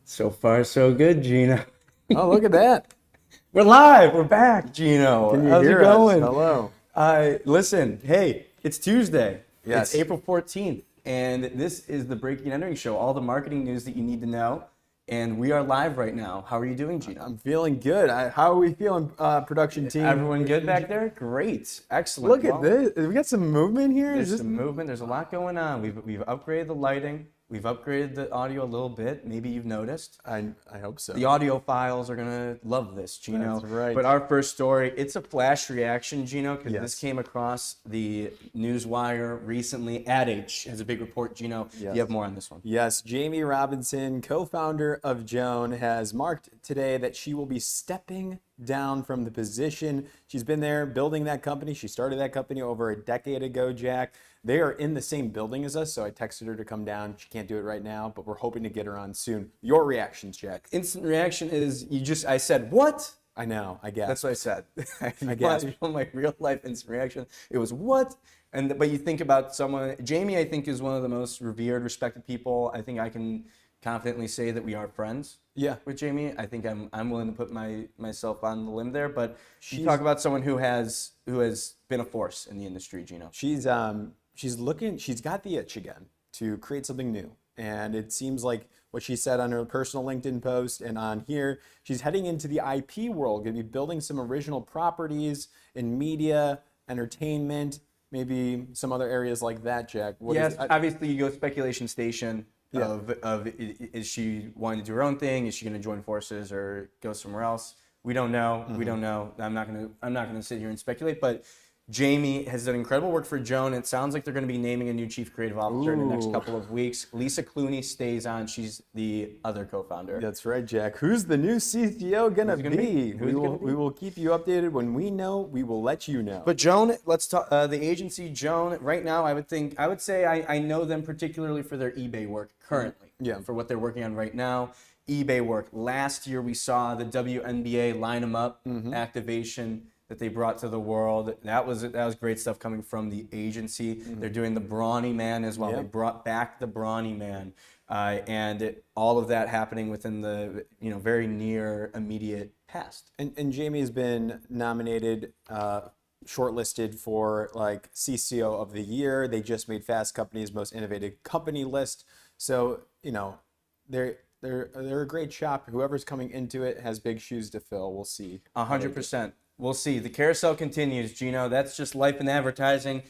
So far, so good, Gino. Oh, look at that. We're live. We're back, Gino. Can you How's hear it going? us? Hello. Listen, hey, it's Tuesday. Yes. It's April 14th, and this is the Breaking and Entering Show, all the marketing news that you need to know. And we are live right now. How are you doing, Gino? I'm feeling good. How are we feeling, production team? Everyone good back there? Great. Excellent. Look at this. We got some movement here. There's some movement. There's a lot going on. We've upgraded the lighting. We've upgraded the audio a little bit. Maybe you've noticed. I hope so. The audio files are going to love this, Gino. That's right. But our first story, it's a flash reaction, Gino, because Yes. this came across the Newswire recently. Ad Age has a big report, Gino. Yes. You have more on this one. Yes, Jamie Robinson, co-founder of Joan, has marked today that she will be stepping down from the position. She's been there building that company. She started that company over a decade ago, Jack. They are in the same building as us, so I texted her to come down. She can't do it right now, but we're hoping to get her on soon. Your reactions, Jack? Instant reaction is I said, what? I know, I guess. That's what I said. I guess. My real life instant reaction. It was what? But you think about someone, Jamie, I think, is one of the most revered, respected people. I think I can confidently say that we are friends. Yeah. With Jamie, I think I'm willing to put myself on the limb there. But you talk about someone who has been a force in the industry, Gino. She's got the itch again to create something new. And it seems like what she said on her personal LinkedIn post and on here, she's heading into the IP world, going to be building some original properties in media, entertainment, maybe some other areas like that, Jack. Yes, obviously you go speculation station. Yeah. Is she wanting to do her own thing? Is she going to join forces or go somewhere else? We don't know. Mm-hmm. We don't know. I'm not going to sit here and speculate. But Jamie has done incredible work for Joan. It sounds like they're going to be naming a new chief creative officer in the next couple of weeks. Lisa Clooney stays on. She's the other co-founder. That's right, Jack. Who's the new CTO going to be? We will keep you updated. When we know, we will let you know. But Joan, let's talk. The agency Joan. Right now, I would say I know them particularly for their eBay work currently. Yeah. For what they're working on right now. eBay work. Last year, we saw the WNBA Line 'Em Up activation that they brought to the world. That was great stuff coming from the agency. Mm-hmm. They're doing the Brawny Man as well. Yep. They brought back the Brawny Man, and all of that happening within the very near immediate past. And Jamie has been nominated, shortlisted for like CCO of the year. They just made Fast Company's most innovative company list. So they're a great shop. Whoever's coming into it has big shoes to fill. We'll see. 100%. We'll see. The carousel continues, Gino. That's just life in advertising.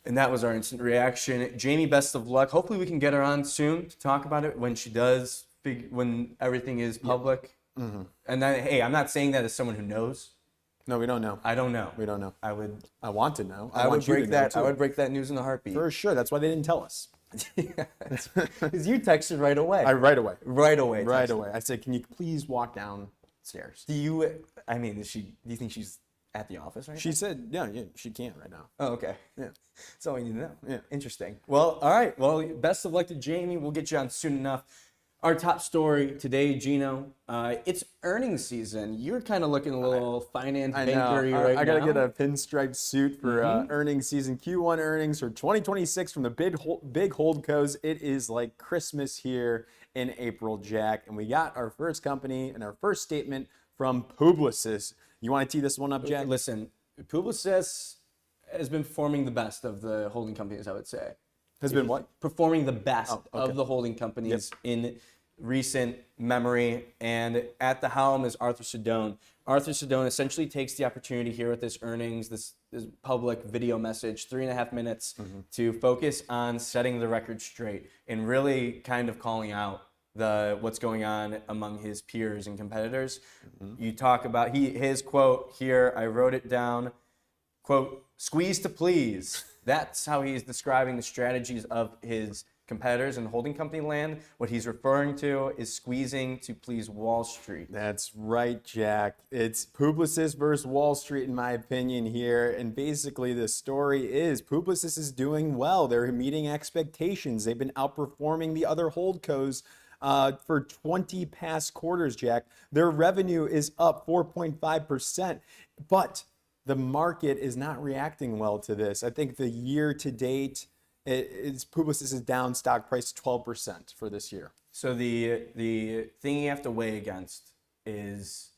And that was our instant reaction. Jamie, best of luck. Hopefully we can get her on soon to talk about it when she does, when everything is public. Yeah. Mm-hmm. And then, hey, I'm not saying that as someone who knows. No, we don't know. I don't know. We don't know. I want to know. I would break that news in a heartbeat. For sure. That's why they didn't tell us. Because you texted right away. Right away. Right away. Right away. I said, can you please walk downstairs? Do you think she's at the office right now? She said, yeah, she can't right now. Oh, okay. Yeah. That's all we need to know. Yeah. Interesting. Well, all right. Well, best of luck to Jamie. We'll get you on soon enough. Our top story today, Gino, it's earnings season. You're kind of looking a little finance bankery right now. I got to get a pinstripe suit for earnings season. Q1 earnings for 2026 from the big holdcos. It is like Christmas here in April, Jack. And we got our first company and our first statement from Publicis. You want to tee this one up, Jack? Listen, Publicis has been performing the best of the holding companies, I would say. Has been what? Performing the best of the holding companies in recent memory. And at the helm is Arthur Sedone. Arthur Sedone essentially takes the opportunity here with this earnings, this public video message, 3.5 minutes, to focus on setting the record straight and really kind of calling out what's going on among his peers and competitors. You talk about his quote here, I wrote it down, quote, "Squeeze to please." That's how he's describing the strategies of his competitors in holding company land. What he's referring to is squeezing to please Wall Street. That's right, Jack. It's Publicis versus Wall Street, in my opinion, here. And basically, the story is Publicis is doing well. They're meeting expectations. They've been outperforming the other holdcos for 20 past quarters, Jack. Their revenue is up 4.5%, but the market is not reacting well to this. I think the year to date, Publicis is down stock price 12% for this year. So the thing you have to weigh against is,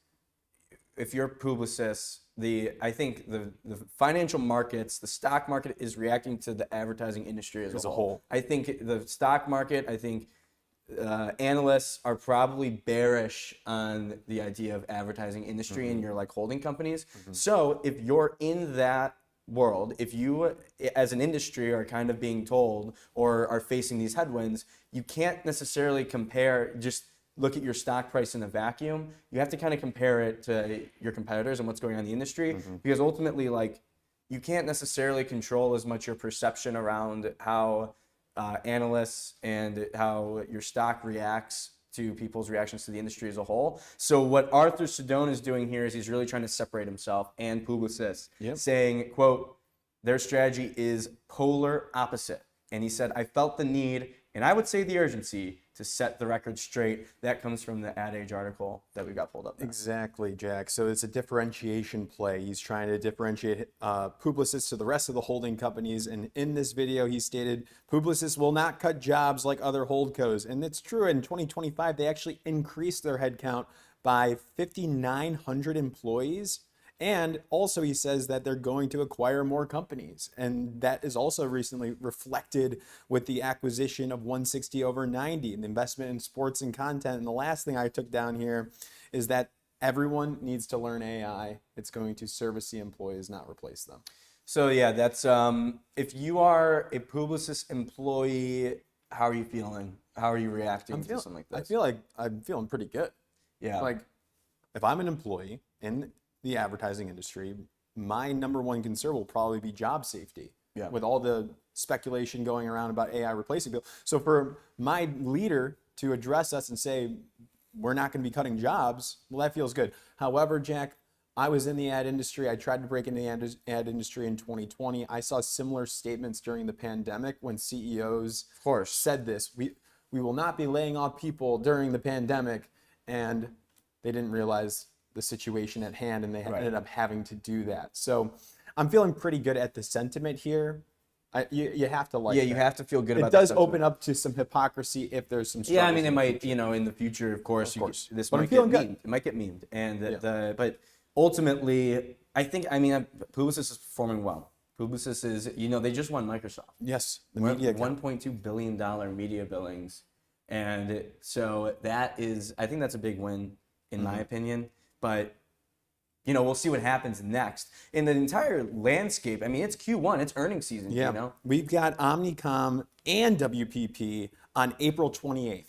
if you're Publicis, I think the financial markets, the stock market is reacting to the advertising industry as a whole. I think the stock market, analysts are probably bearish on the idea of advertising industry and your like holding companies. So if you're in that world, if you as an industry are kind of being told or are facing these headwinds, you can't necessarily just look at your stock price in a vacuum. You have to kind of compare it to your competitors and what's going on in the industry, because ultimately, like, you can't necessarily control as much your perception around how analysts and how your stock reacts to people's reactions to the industry as a whole. So what Arthur Sedone is doing here is he's really trying to separate himself and Publicis, saying, quote, their strategy is polar opposite. And he said, I felt the need, and I would say the urgency, to set the record straight. That comes from the Ad Age article that we got pulled up now. Exactly, Jack. So it's a differentiation play. He's trying to differentiate Publicis to the rest of the holding companies. And in this video, he stated, Publicis will not cut jobs like other holdcos. And it's true. In 2025, they actually increased their headcount by 5,900 employees. And also he says that they're going to acquire more companies. And that is also recently reflected with the acquisition of 160over90, the investment in sports and content. And the last thing I took down here is that everyone needs to learn AI. It's going to service the employees, not replace them. So yeah, that's if you are a Publicis employee, how are you feeling? How are you reacting to something like this? I feel like I'm feeling pretty good. Yeah. Like, if I'm an employee in the advertising industry, my number one concern will probably be job safety. Yeah. With all the speculation going around about AI replacing people. So for my leader to address us and say, we're not going to be cutting jobs, well, that feels good. However, Jack, I was in the ad industry. I tried to break into the ad industry in 2020. I saw similar statements during the pandemic when CEOs, of course, said this. We will not be laying off people during the pandemic, and they didn't realize the situation at hand, and they ended up having to do that. So I'm feeling pretty good at the sentiment here. You have to like. Yeah, you have to feel good about. It does open up to some hypocrisy if there's some. Yeah, I mean, it might, in the future, of course, this might get memed. It might get memed, and but ultimately, I think, Publicis is performing well. Publicis is, they just won Microsoft. Yes, the media $1.2 billion media billings, and so that is, I think that's a big win in my opinion. But, we'll see what happens next. In the entire landscape, it's Q1, it's earnings season, We've got Omnicom and WPP on April 28th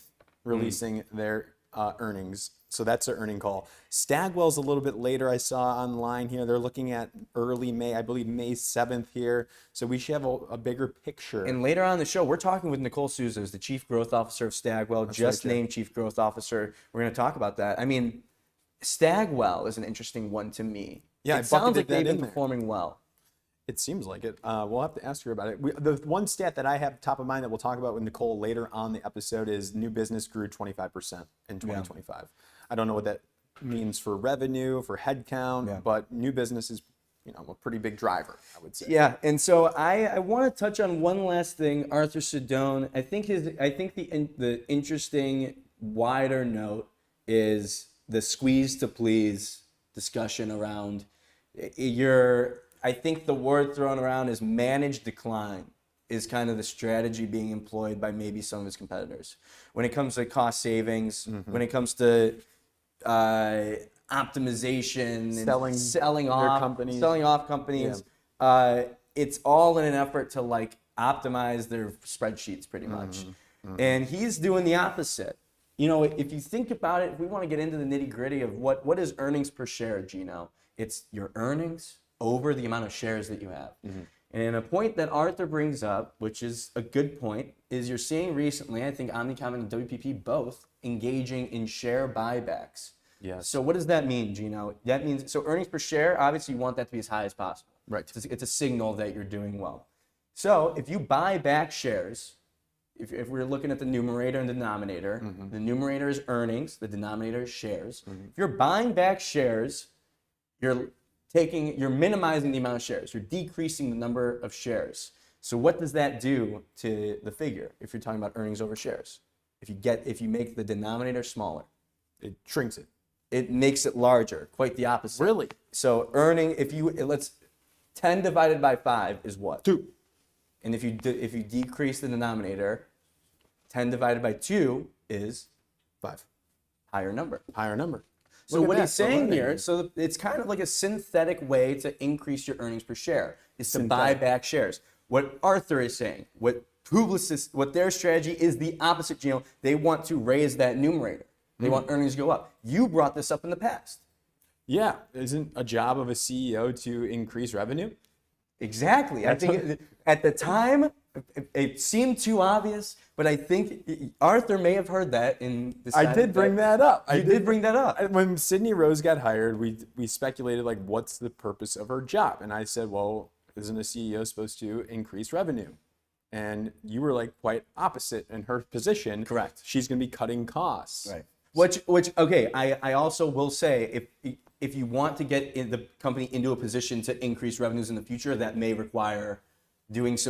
releasing their earnings. So that's their earning call. Stagwell's a little bit later, I saw online here. They're looking at early May, I believe May 7th here. So we should have a bigger picture. And later on in the show, we're talking with Nicole Souza, who's the Chief Growth Officer of Stagwell, named Chief Growth Officer. We're going to talk about that. Stagwell is an interesting one to me. Yeah, it sounds like they've been performing well. It seems like it. We'll have to ask her about it. The one stat that I have top of mind that we'll talk about with Nicole later on the episode is new business grew 25% in 2025. Yeah. I don't know what that means for revenue, for headcount, but new business is a pretty big driver, I would say. Yeah, and so I want to touch on one last thing. Arthur Sedone, I think the interesting wider note is the squeeze to please discussion around I think the word thrown around is managed decline is kind of the strategy being employed by maybe some of his competitors. When it comes to cost savings, when it comes to optimization, selling off companies, it's all in an effort to optimize their spreadsheets pretty much. And he's doing the opposite. If you think about it, if we want to get into the nitty gritty of what is earnings per share, Gino, it's your earnings over the amount of shares that you have. And a point that Arthur brings up, which is a good point, is you're seeing recently, I think Omnicom and WPP both engaging in share buybacks. Yes. So what does that mean, Gino? That means, so earnings per share, obviously you want that to be as high as possible. Right. It's a signal that you're doing well. So if you buy back shares, if we're looking at the numerator and denominator, the numerator is earnings, the denominator is shares. If you're buying back shares, you're minimizing the amount of shares. You're decreasing the number of shares. So what does that do to the figure if you're talking about earnings over shares? if you make the denominator smaller, It shrinks it. it makes it larger. Quite the opposite. Really? So earning, 10 divided by 5 is what? 2. And if you decrease the denominator, 10 divided by 2 is 5. higher number. Higher number. So what he's saying here, so it's kind of like a synthetic way to increase your earnings per share, is to buy back shares. What Arthur is saying, what Publicis, what their strategy is the opposite, Gino. They want to raise that numerator. They want earnings to go up. You brought this up in the past. Yeah. Isn't a job of a CEO to increase revenue? Exactly. I think at the time, it seemed too obvious, but I think Arthur may have heard that and decided I did bring that up. You did bring that up. When Sydney Rose got hired, we speculated, like, what's the purpose of her job? And I said, well, isn't a CEO supposed to increase revenue? And you were like quite opposite in her position. Correct. She's going to be cutting costs. Right. Which okay, I also will say if you want to get the company into a position to increase revenues in the future, that may require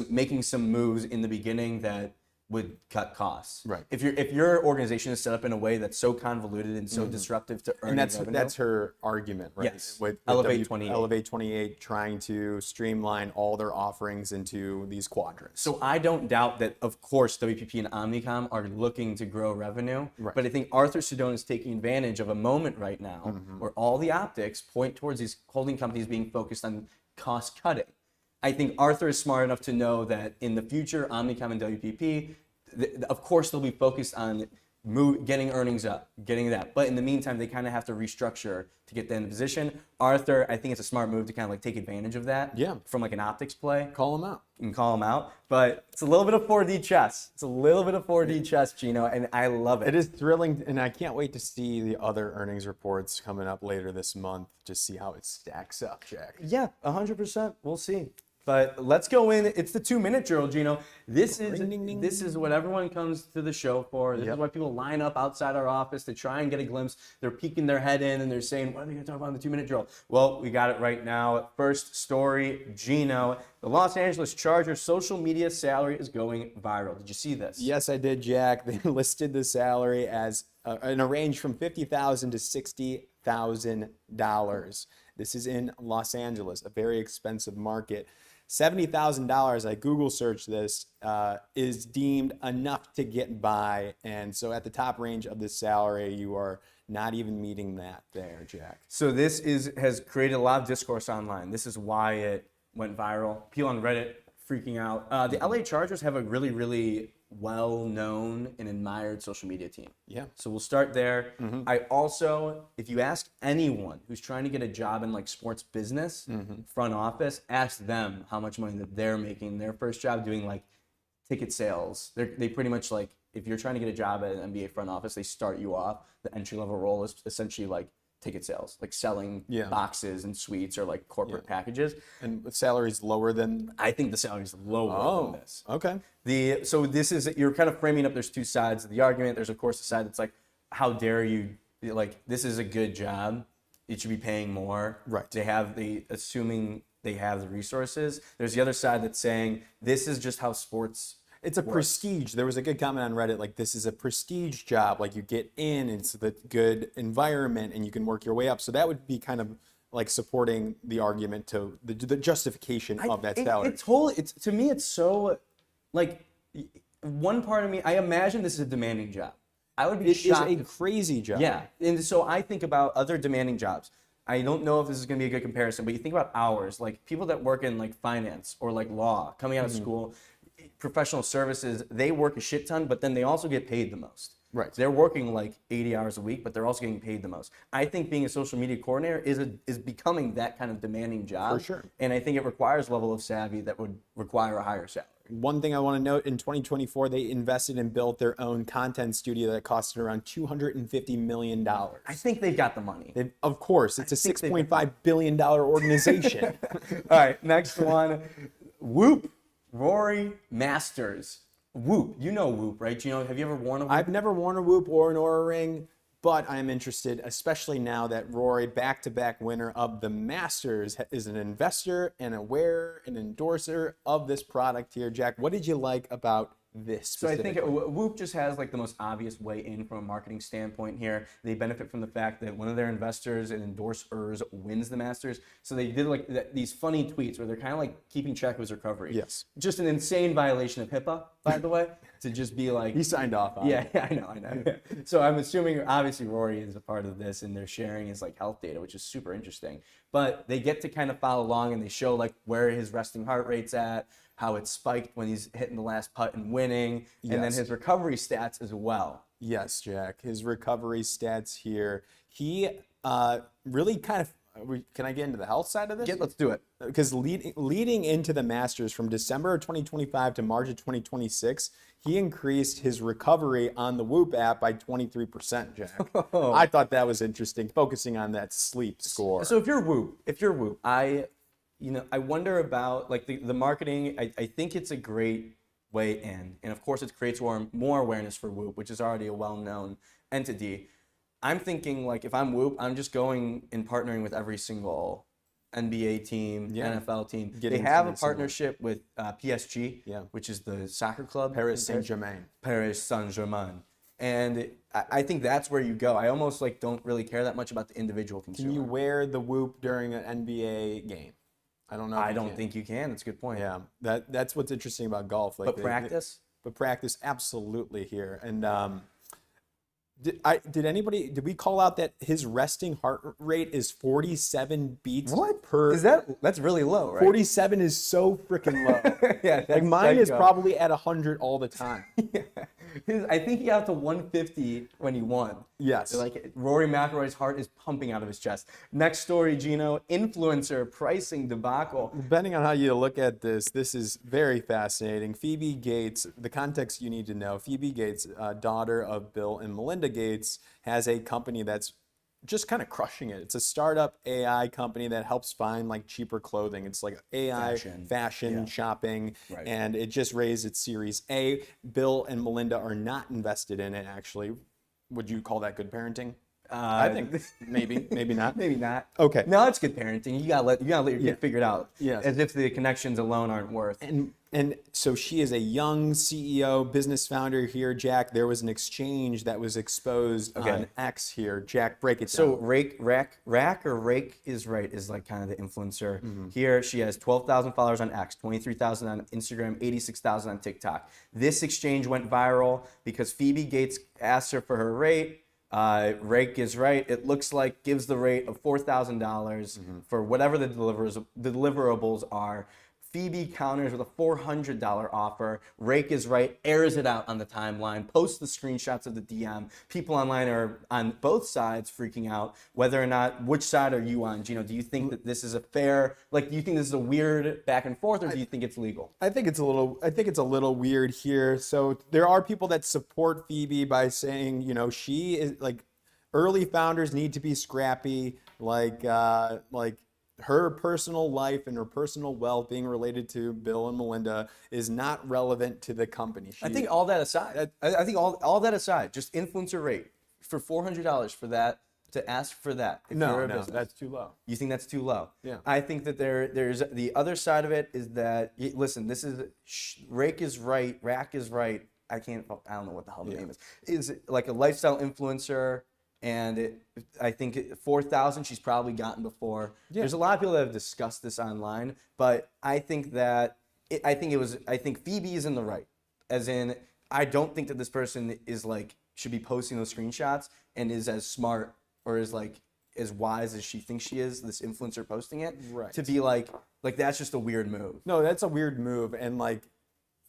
making some moves in the beginning that would cut costs. Right. If your organization is set up in a way that's so convoluted and so disruptive to earning revenue. And that's her argument, right? Yes. With Elevate 28. Elevate 28 trying to streamline all their offerings into these quadrants. So I don't doubt that, of course, WPP and Omnicom are looking to grow revenue. Right. But I think Arthur Sedone is taking advantage of a moment right now where all the optics point towards these holding companies being focused on cost cutting. I think Arthur is smart enough to know that in the future, Omnicom and WPP, of course, they'll be focused on getting earnings up, getting that. But in the meantime, they kind of have to restructure to get them in position. Arthur, I think it's a smart move to kind of like take advantage of that. Yeah. From like an optics play. Call them out. And call them out. But it's a little bit of 4D chess. It's a little bit of 4D chess, Gino, and I love it. It is thrilling, and I can't wait to see the other earnings reports coming up later this month to see how it stacks up, Jack. Yeah, 100%. We'll see. But let's go in. It's the 2-minute drill, Gino. This is what everyone comes to the show for. This is why people line up outside our office to try and get a glimpse. They're peeking their head in and they're saying, what are they going to talk about in the 2-minute drill? Well, we got it right now. First story, Gino. The Los Angeles Chargers social media salary is going viral. Did you see this? Yes, I did, Jack. They listed the salary as in a range from $50,000 to $60,000. This is in Los Angeles, a very expensive market. $70,000, I Google searched this, is deemed enough to get by. And so at the top range of this salary, you are not even meeting that there, Jack. So this has created a lot of discourse online. This is why it went viral. People on Reddit freaking out. The LA Chargers have a really, really well-known and admired social media team. Yeah. So we'll start there. I also, if you ask anyone who's trying to get a job in like sports business, front office, ask them how much money that they're making their first job doing like ticket sales. They pretty much like, if you're trying to get a job at an NBA front office, they start you off. The entry-level role is essentially like ticket sales, like selling boxes and suites or like corporate packages. And the salary's lower than... I think the salary's lower than this. Okay. So this is, you're kind of framing up, there's two sides of the argument. There's of course the side that's like, how dare you, like, this is a good job. It should be paying more. Right. Assuming they have the resources. There's the other side that's saying, this is just how sports It's a prestige. There was a good comment on Reddit, like, this is a prestige job. Like, you get in, and it's the good environment, and you can work your way up. So that would be kind of like supporting the argument to the justification of that salary. To me, it's so, like, one part of me, I imagine this is a demanding job. I would be shocked. It is a crazy job. Yeah, and so I think about other demanding jobs. I don't know if this is going to be a good comparison, but you think about hours, like people that work in like finance or like law, coming out of school, professional services, they work a shit ton, but then they also get paid the most. Right. They're working like 80 hours a week, but they're also getting paid the most. I think being a social media coordinator is becoming that kind of demanding job. For sure. And I think it requires a level of savvy that would require a higher salary. One thing I want to note, in 2024, they invested and built their own content studio that costed around $250 million. I think they've got the money. Of course, it's a $6.5 billion organization. All right, next one. Whoop. Rory Masters. Whoop. You know Whoop, right? Have you ever worn a Whoop? I've never worn a Whoop or an Oura Ring, but I'm interested, especially now that Rory, back-to-back winner of the Masters, is an investor and a wearer and endorser of this product here. Jack, what did you like about this So I think specifically? Whoop just has like the most obvious way in from a marketing standpoint here. They benefit from the fact that one of their investors and endorsers wins the Masters. So they did like these funny tweets where they're kind of like keeping track of his recovery. Yes. Just an insane violation of HIPAA, by the way, to just be like. He signed off on Yeah, it. yeah, I know. So I'm assuming obviously Rory is a part of this and they're sharing his like health data, which is super interesting. But they get to kind of follow along and they show like where his resting heart rate's at, how it spiked when he's hitting the last putt and winning, and then Yes. his recovery stats as well. Yes, Jack. His recovery stats here. He really kind of. Can I get into the health side of this? Yeah, let's do it. Because leading into the Masters from December of 2025 to March of 2026, he increased his recovery on the Whoop app by 23%, Jack. I thought that was interesting, focusing on that sleep score. So if you're Whoop, I wonder about like the marketing. I think it's a great way in, and of course it creates more awareness for Whoop, which is already a well-known entity. I'm thinking like if I'm Whoop, I'm just going and partnering with every single NBA team, NFL team. They have a partnership with PSG, which is the soccer club. Paris Saint-Germain. Paris Saint-Germain. And I think that's where you go. I almost like don't really care that much about the individual consumer. Can you wear the Whoop during an NBA game? I don't know. I don't think you can. That's a good point. Yeah, that's what's interesting about golf. Like, But practice? But practice, absolutely here. And did we call out that his resting heart rate is 47 beats per? That's really low, right? 47 is so freaking low. Yeah, like mine is probably at 100 all the time. I think he got to 150 when he won. Yes. Like Rory McIlroy's heart is pumping out of his chest. Next story, Gino, influencer pricing debacle. Depending on how you look at this is very fascinating. Phoebe Gates, the context you need to know, Phoebe Gates, daughter of Bill and Melinda Gates, has a company that's just kind of crushing it. It's a startup AI company that helps find like cheaper clothing. It's like AI fashion shopping, and it just raised its Series A. Bill and Melinda are not invested in it, actually. Would you call that good parenting? I think maybe not. Maybe not. Okay. No, it's good parenting. You gotta let your kid figure it out. Yes. As if the connections alone aren't worth. And so she is a young CEO, business founder here, Jack. There was an exchange that was exposed on X here. Jack, break it down. So Rake is right is like kind of the influencer. Here she has 12,000 followers on X, 23,000 on Instagram, 86,000 on TikTok. This exchange went viral because Phoebe Gates asked her for her rate. Rake is right. It looks like gives the rate of $4,000 for whatever the deliverables are. Phoebe counters with a $400 offer. Rake is right, airs it out on the timeline, posts the screenshots of the DM. People online are on both sides freaking out whether or not, which side are you on? Gino, do you think that this is a fair, like, do you think this is a weird back and forth, or do you think it's legal? I think it's a little weird here. So there are people that support Phoebe by saying, she is like, early founders need to be scrappy, like her personal life and her personal wealth being related to Bill and Melinda is not relevant to the company. I think all that aside, all that aside, just influencer rate for $400 for that, to ask for that. No, that's too low. You think that's too low? Yeah. I think that there's the other side of it is that, listen, this is, Rake is right, Rack is right. I don't know what the hell the name is. Is like a lifestyle influencer. And I think 4,000 she's probably gotten before. Yeah. There's a lot of people that have discussed this online, but I think that I think Phoebe is in the right. As in, I don't think that this person is like should be posting those screenshots and is as smart or is like as wise as she thinks she is. This influencer posting it to be like that's just a weird move. No, that's a weird move, and like.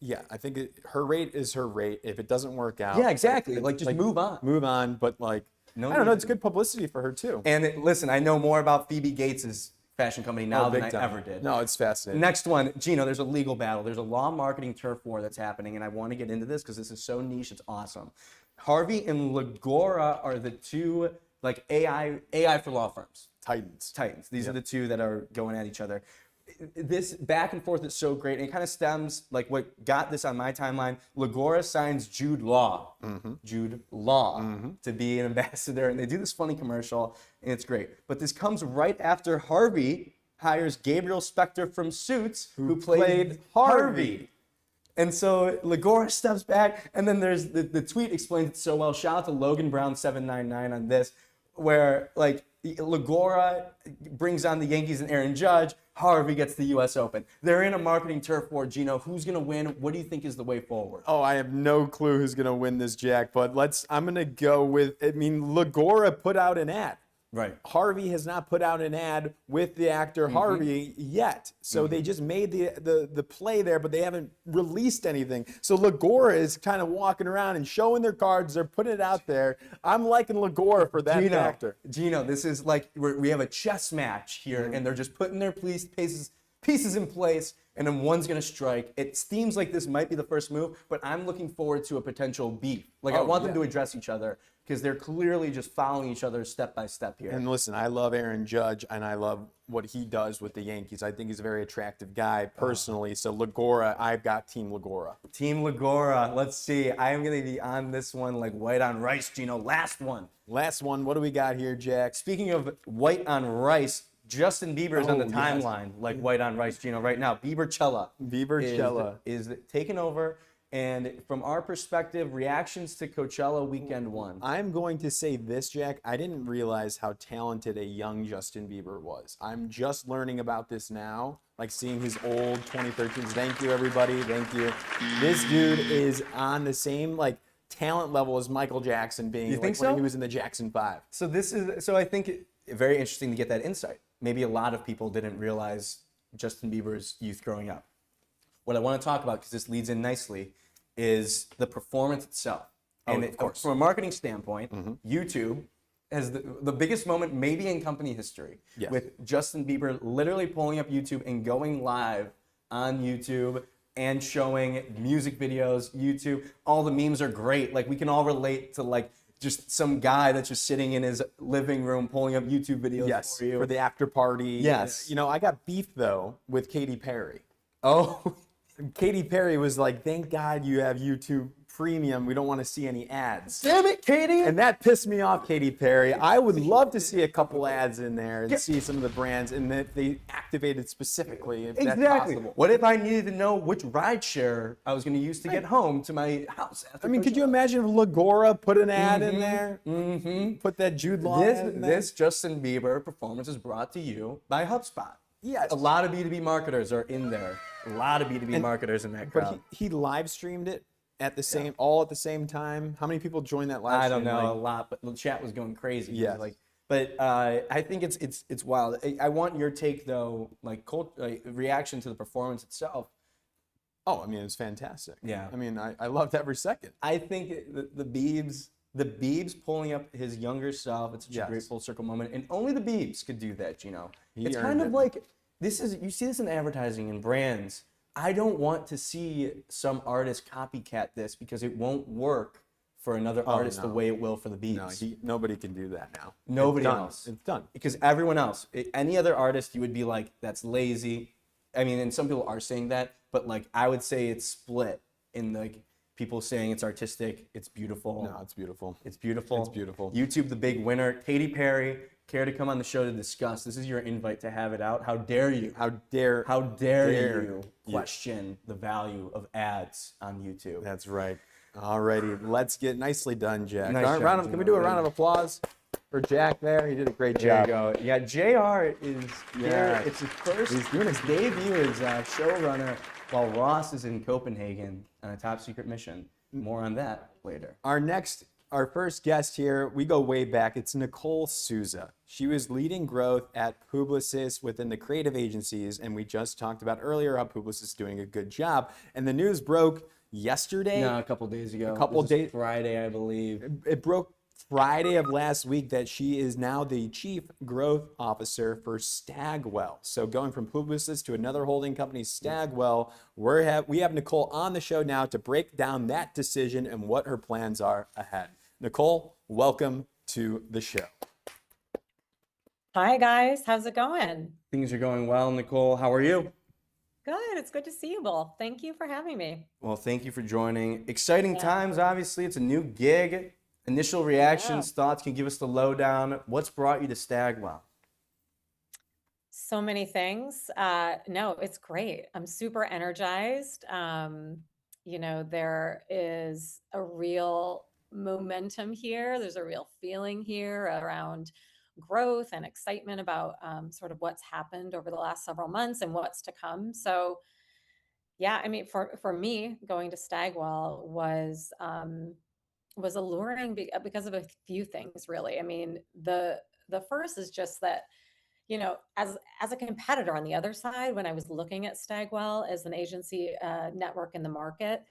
Yeah, I think her rate is her rate. If it doesn't work out, yeah, exactly. Like just move on. Move on, but like. I don't know. It's good publicity for her too. And listen, I know more about Phoebe Gates' fashion company now than I ever did. No, it's fascinating. Next one, Gino, there's a legal battle. There's a law marketing turf war that's happening, and I want to get into this because this is so niche. It's awesome. Harvey and Legora are the two like AI for law firms. Titans. These are the two that are going at each other. This back and forth is so great, and it kind of stems like what got this on my timeline. Legora signs Jude Law to be an ambassador, and they do this funny commercial, and it's great. But this comes right after Harvey hires Gabriel Spector from Suits, who played Harvey. And so Legora steps back, and then there's the tweet explains it so well. Shout out to Logan Brown 799 on this, where like Legora brings on the Yankees and Aaron Judge. Harvey gets the U.S. Open. They're in a marketing turf war. Gino, who's gonna win? What do you think is the way forward? Oh, I have no clue who's gonna win this, Jack. But I'm gonna go with. I mean, Legora put out an ad. Right. Harvey has not put out an ad with the actor Harvey yet. So they just made the play there, but they haven't released anything. So Legora is kind of walking around and showing their cards. They're putting it out there. I'm liking Legora for that actor. Gino, this is like we have a chess match here, and they're just putting their pieces in place, and then one's going to strike. It seems like this might be the first move, but I'm looking forward to a potential beef. Like, I want them to address each other because they're clearly just following each other step by step here. And listen, I love Aaron Judge, and I love what he does with the Yankees. I think he's a very attractive guy personally. So Legora, I've got Team Legora. Team Legora, let's see. I am going to be on this one like white on rice, Gino. Last one. What do we got here, Jack? Speaking of white on rice, Justin Bieber is on the timeline, like white on rice, Gino, right now. Biebercella is taking over. And from our perspective, reactions to Coachella weekend 1. I'm going to say this, Jack. I didn't realize how talented a young Justin Bieber was. I'm just learning about this now, like seeing his old 2013s. Thank you, everybody. Thank you. This dude is on the same talent level as Michael Jackson being. You think so? When he was in the Jackson 5. So I think very interesting to get that insight. Maybe a lot of people didn't realize Justin Bieber's youth growing up. What I want to talk about, because this leads in nicely, is the performance itself. And of course. From a marketing standpoint, YouTube has the biggest moment maybe in company history, with Justin Bieber literally pulling up YouTube and going live on YouTube and showing music videos, YouTube. All the memes are great. Like, we can all relate to just some guy that's just sitting in his living room pulling up YouTube videos for you. For the after party. Yes. You know, I got beef, though, with Katy Perry. Oh, Katy Perry was like, thank God you have YouTube Premium. We don't want to see any ads. damn it, Katy. And that pissed me off, Katy Perry. I would love to see a couple ads in there and see some of the brands, and that they activated specifically, if that's possible. What if I needed to know which rideshare I was going to use to get home to my house? I mean, could you imagine if Legora put an ad in there? Put that Jude Law ad in there? This Justin Bieber performance is brought to you by HubSpot. Yes. A lot of B2B marketers are in there. A lot of B2B marketers in that crowd. But he live streamed it at the same all at the same time. How many people joined that live stream? I don't know, a lot, but the chat was going crazy. Yeah. But I think it's wild. I want your take though, reaction to the performance itself. Oh, I mean, it's fantastic. Yeah. I mean, I loved every second. I think the Biebs pulling up his younger self, it's such a great full circle moment, and only the Biebs could do that, you know. It's kind of like, you see this in advertising and brands. I don't want to see some artist copycat this because it won't work for another artist the way it will for the Biebs. No, nobody can do that now. Nobody else. It's done. Because everyone else, any other artist, you would be like, that's lazy. I mean, and some people are saying that, but I would say it's split in people saying it's artistic, it's beautiful. No, it's beautiful. It's beautiful. It's beautiful. YouTube, the big winner. Katy Perry, care to come on the show to discuss? This is your invite to have it out. How dare you? How dare you question the value of ads on YouTube? That's right. Alrighty, let's get nicely done, Jack. Nice job, Can we do a round of applause for Jack there? He did a great job. There you go. Yeah, JR is here. It's his first. He's doing his debut as showrunner while Ross is in Copenhagen on a top secret mission. More on that later. Our first guest here, we go way back. It's Nicole Souza. She was leading growth at Publicis within the creative agencies, and we just talked about earlier how Publicis is doing a good job. And the news broke yesterday. No, a couple days ago. A couple days. Friday, I believe. It broke Friday of last week that she is now the Chief Growth Officer for Stagwell. So going from Publicis to another holding company, Stagwell, we have Nicole on the show now to break down that decision and what her plans are ahead. Nicole, welcome to the show. Hi, guys. How's it going? Things are going well, Nicole. How are you? Good. It's good to see you both. Thank you for having me. Well, thank you for joining. Exciting times, obviously. It's a new gig. Initial reactions, thoughts, can you give us the lowdown. What's brought you to Stagwell? So many things. No, it's great. I'm super energized. there is a real momentum here. There's a real feeling here around growth and excitement about sort of what's happened over the last several months and what's to come. So yeah, I mean, for me, going to Stagwell was alluring because of a few things, really. I mean, the first is just that, as a competitor on the other side, when I was looking at Stagwell as an agency network in the market,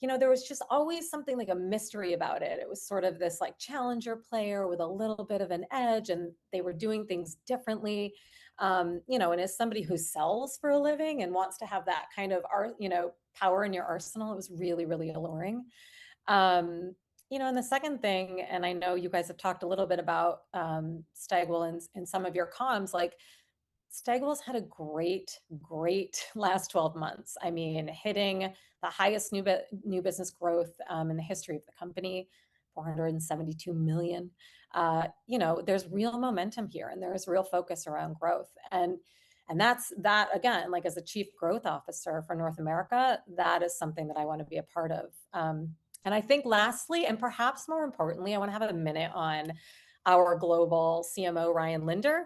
there was just always something like a mystery about it. It was sort of this like challenger player with a little bit of an edge, and they were doing things differently. And as somebody who sells for a living and wants to have that kind of power in your arsenal, it was really, really alluring. And the second thing, and I know you guys have talked a little bit about Stagwell in some of your comms, like Stagwell's had a great, great last 12 months. I mean, hitting the highest new business growth in the history of the company, 472 million. There's real momentum here, and there is real focus around growth. And that's that again, like as a chief growth officer for North America, that is something that I want to be a part of. And I think lastly, and perhaps more importantly, I want to have a minute on our global CMO, Ryan Linder.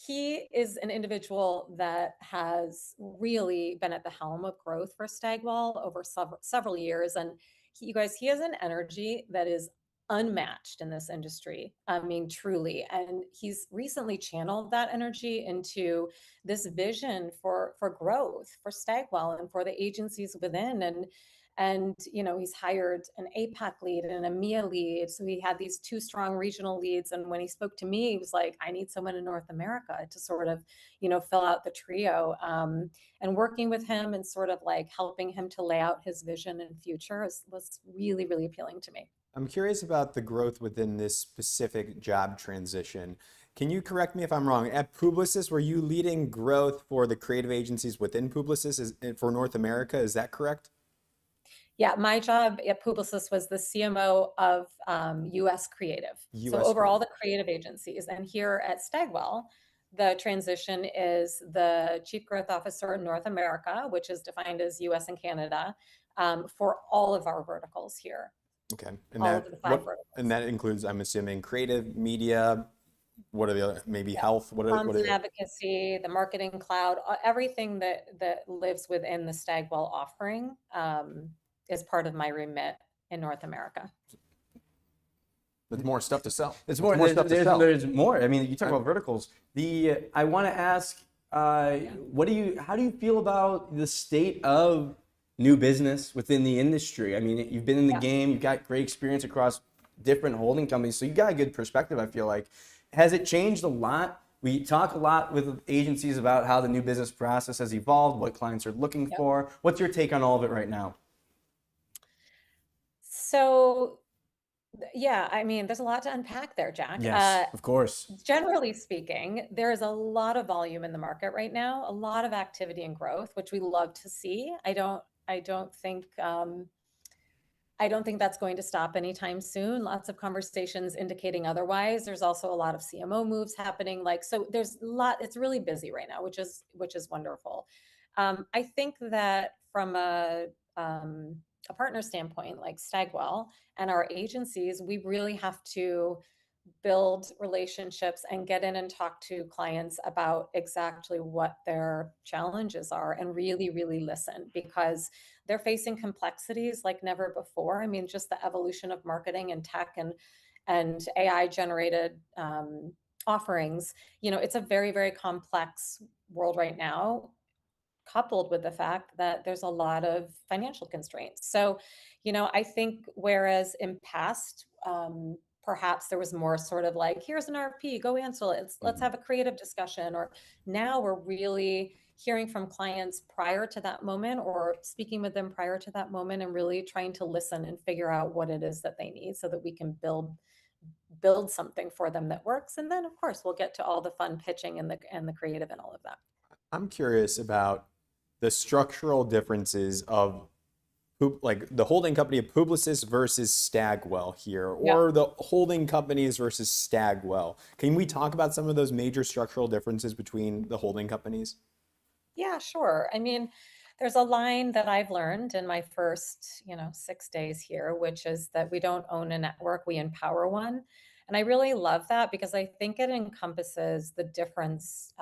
He is an individual that has really been at the helm of growth for Stagwell over several years. And he has an energy that is unmatched in this industry. I mean, truly. And he's recently channeled that energy into this vision for growth for Stagwell and for the agencies within. And he's hired an APAC lead and an EMEA lead. So he had these two strong regional leads. And when he spoke to me, he was like, I need someone in North America to sort of, fill out the trio. And working with him and sort of like helping him to lay out his vision and future was really, really appealing to me. I'm curious about the growth within this specific job transition. Can you correct me if I'm wrong? At Publicis, were you leading growth for the creative agencies within Publicis for North America? Is that correct? Yeah, my job at Publicis was the CMO of US Creative. So US over all the creative agencies. And here at Stagwell, the transition is the Chief Growth Officer in North America, which is defined as US and Canada, for all of our verticals here. Okay. All of the five verticals. And that includes, I'm assuming, creative, media, what are the other, maybe health? What are advocacy, the marketing cloud, everything that lives within the Stagwell offering is part of my remit in North America. There's more stuff to sell. There's There's more. I mean, you talk about verticals. I want to ask, how do you feel about the state of new business within the industry? I mean, you've been in the game, you've got great experience across different holding companies, so you got a good perspective, I feel like. Has it changed a lot? We talk a lot with agencies about how the new business process has evolved, what clients are looking for. What's your take on all of it right now? So, yeah, I mean, there's a lot to unpack there, Jack. Yes, of course. Generally speaking, there is a lot of volume in the market right now, a lot of activity and growth, which we love to see. I don't think that's going to stop anytime soon. Lots of conversations indicating otherwise. There's also a lot of CMO moves happening. So there's a lot. It's really busy right now, which is wonderful. I think that from a partner standpoint, like Stagwell and our agencies, we really have to build relationships and get in and talk to clients about exactly what their challenges are and really, really listen, because they're facing complexities like never before. I mean, just the evolution of marketing and tech and AI generated offerings, it's a very, very complex world right now, coupled with the fact that there's a lot of financial constraints. So, I think whereas in past, perhaps there was more sort of like, here's an RFP, go answer it. Let's have a creative discussion. Or now we're really hearing from clients prior to that moment or speaking with them prior to that moment and really trying to listen and figure out what it is that they need so that we can build something for them that works. And then of course we'll get to all the fun pitching and the creative and all of that. I'm curious about the structural differences of like the holding company of Publicis versus Stagwell here, or the holding companies versus Stagwell. Can we talk about some of those major structural differences between the holding companies? Yeah, sure. I mean, There's a line that I've learned in my first, 6 days here, which is that we don't own a network, we empower one. And I really love that because I think it encompasses the difference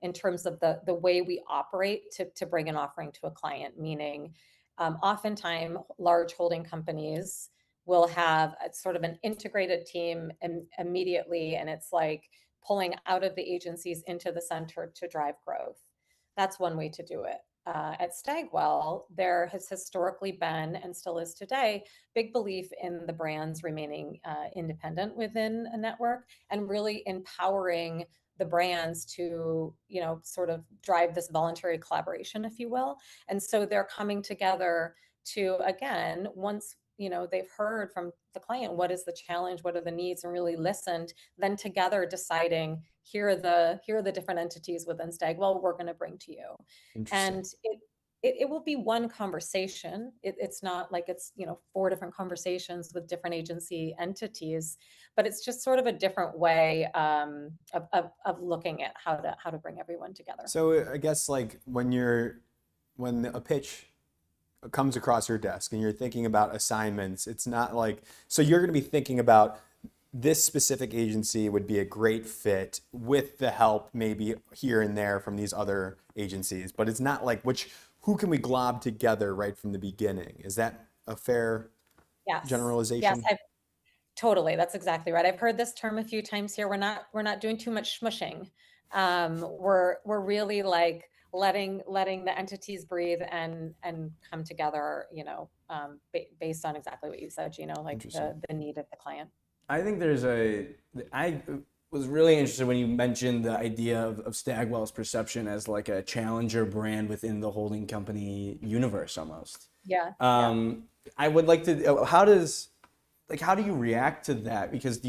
in terms of the way we operate to bring an offering to a client, meaning oftentimes large holding companies will have a sort of an integrated team immediately, and it's like pulling out of the agencies into the center to drive growth. That's one way to do it. At Stagwell, there has historically been, and still is today, big belief in the brands remaining independent within a network and really empowering the brands to, sort of drive this voluntary collaboration, if you will. And so they're coming together to, again, once, they've heard from the client, what is the challenge, what are the needs, and really listened, then together deciding, here are the different entities within Stagwell we're going to bring to you. Interesting. And it will be one conversation. It's not like it's, 4 different conversations with different agency entities, but it's just sort of a different way of looking at how to bring everyone together. So I guess like when a pitch comes across your desk and you're thinking about assignments, it's not like, so you're going to be thinking about this specific agency would be a great fit with the help maybe here and there from these other agencies, but it's not like who can we glob together right from the beginning? Is that a fair generalization? Yes, totally. That's exactly right. I've heard this term a few times here. We're not doing too much smushing. We're really like letting the entities breathe and come together, based on exactly what you said, like the need of the client. I think I was really interested when you mentioned the idea of Stagwell's perception as like a challenger brand within the holding company universe almost. Yeah. I would like to, how do you react to that? Because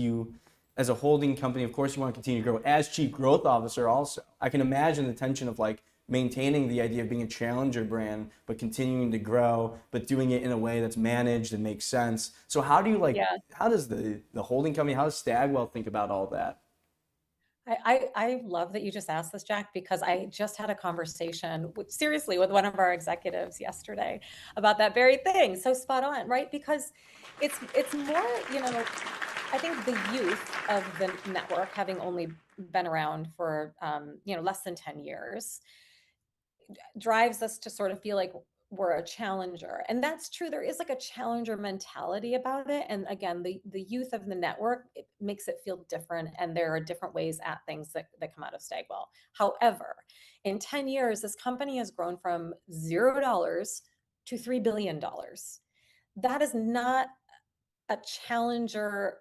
as a holding company, of course you want to continue to grow. As chief growth officer also, I can imagine the tension of like maintaining the idea of being a challenger brand, but continuing to grow, but doing it in a way that's managed and makes sense. So how do you how does the holding company, how does Stagwell think about all that? I love that you just asked this, Jack, because I just had a conversation seriously with one of our executives yesterday about that very thing. So spot on, right? Because it's more, I think the youth of the network, having only been around for, less than 10 years, drives us to sort of feel like we're a challenger. And that's true. There is like a challenger mentality about it. And again, the youth of the network, it makes it feel different. And there are different ways at things that come out of Stagwell. However, in 10 years, this company has grown from $0 to $3 billion. That is not a challenger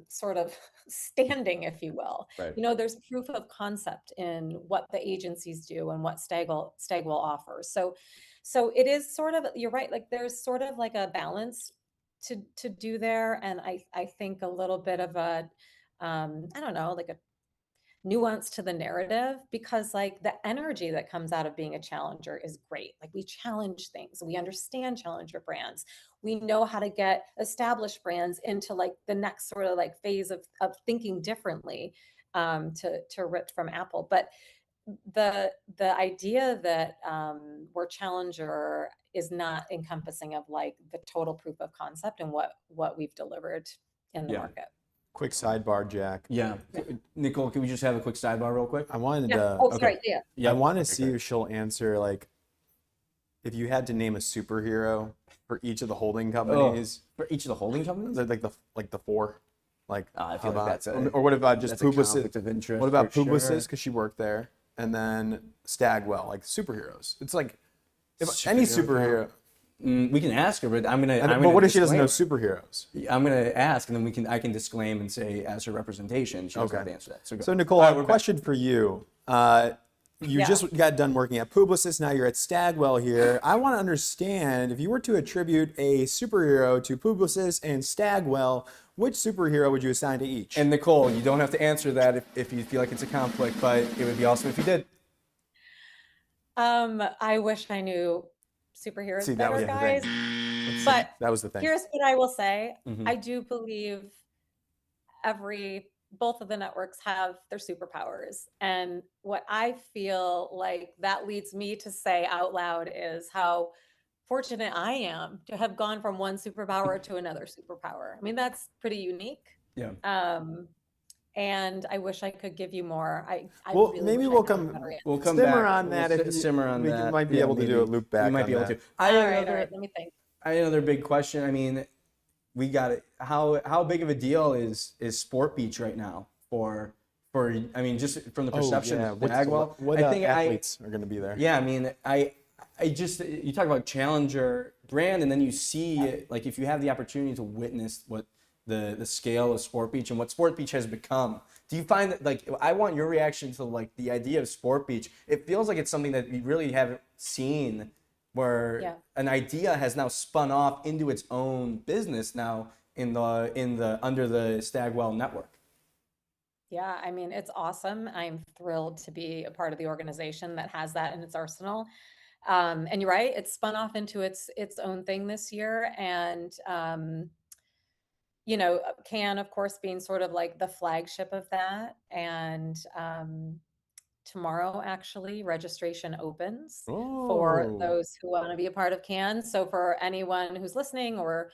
sort of standing, if you will. Right. There's proof of concept in what the agencies do and what Stagwell offers. So it is sort of, you're right, like there's sort of like a balance to do there. And I think a little bit of a, I don't know, like a nuance to the narrative, because like the energy that comes out of being a challenger is great. Like we challenge things, we understand challenger brands, we know how to get established brands into like the next sort of like phase of thinking differently, to rip from Apple. But the idea that we're challenger is not encompassing of like the total proof of concept and what we've delivered in the market. Quick sidebar, Jack. Yeah. Nicole, can we just have a quick sidebar real quick? I wanted Sorry. I want to see if she'll answer like if you had to name a superhero for each of the holding companies. For each of the holding companies? Like the 4. Like I feel like that's or what about just Publicis? Of interest. What about for Publicis? sure. Because she worked there, and then Stagwell, like superheroes. It's like if any Superhero. superhero. We can ask her, but But what if she doesn't know superheroes? I'm gonna ask, and then I can disclaim and say as her representation, she doesn't have to answer that. So Nicole, I have a question for you. You just got done working at Publicis, now you're at Stagwell here. I want to understand, if you were to attribute a superhero to Publicis and Stagwell, which superhero would you assign to each? And Nicole, you don't have to answer that if you feel like it's a conflict, but it would be awesome if you did. I wish I knew superheroes better, guys. But that was the thing. Here's what I will say. I do believe every both of the networks have their superpowers. And what I feel like that leads me to say out loud is how fortunate I am to have gone from one superpower to another superpower. I mean, that's pretty unique. Yeah. And I wish I could give you more. I Well, really maybe wish I we'll had a come better answer. We'll come simmer back. on that. If Simmer on we that. might be able to do a loop back. We might be on able that. to. All right, let me think. I had another big question. I mean, we got it. How big of a deal is Sport Beach right now for I mean, just from the perception of Stagwell? What athletes are going to be there? Yeah, I mean, I just, you talk about challenger brand, and then you see, like, if you have the opportunity to witness what the scale of Sport Beach and what Sport Beach has become, do you find that, like, I want your reaction to, like, the idea of Sport Beach. It feels like it's something that we really haven't seen, where an idea has now spun off into its own business now in the under the Stagwell network. Yeah, I mean, it's awesome. I'm thrilled to be a part of the organization that has that in its arsenal. And you're right, it's spun off into its own thing this year. And you know, Can, of course, being sort of like the flagship of that. And tomorrow, actually, registration opens for those who want to be a part of Can. So for anyone who's listening or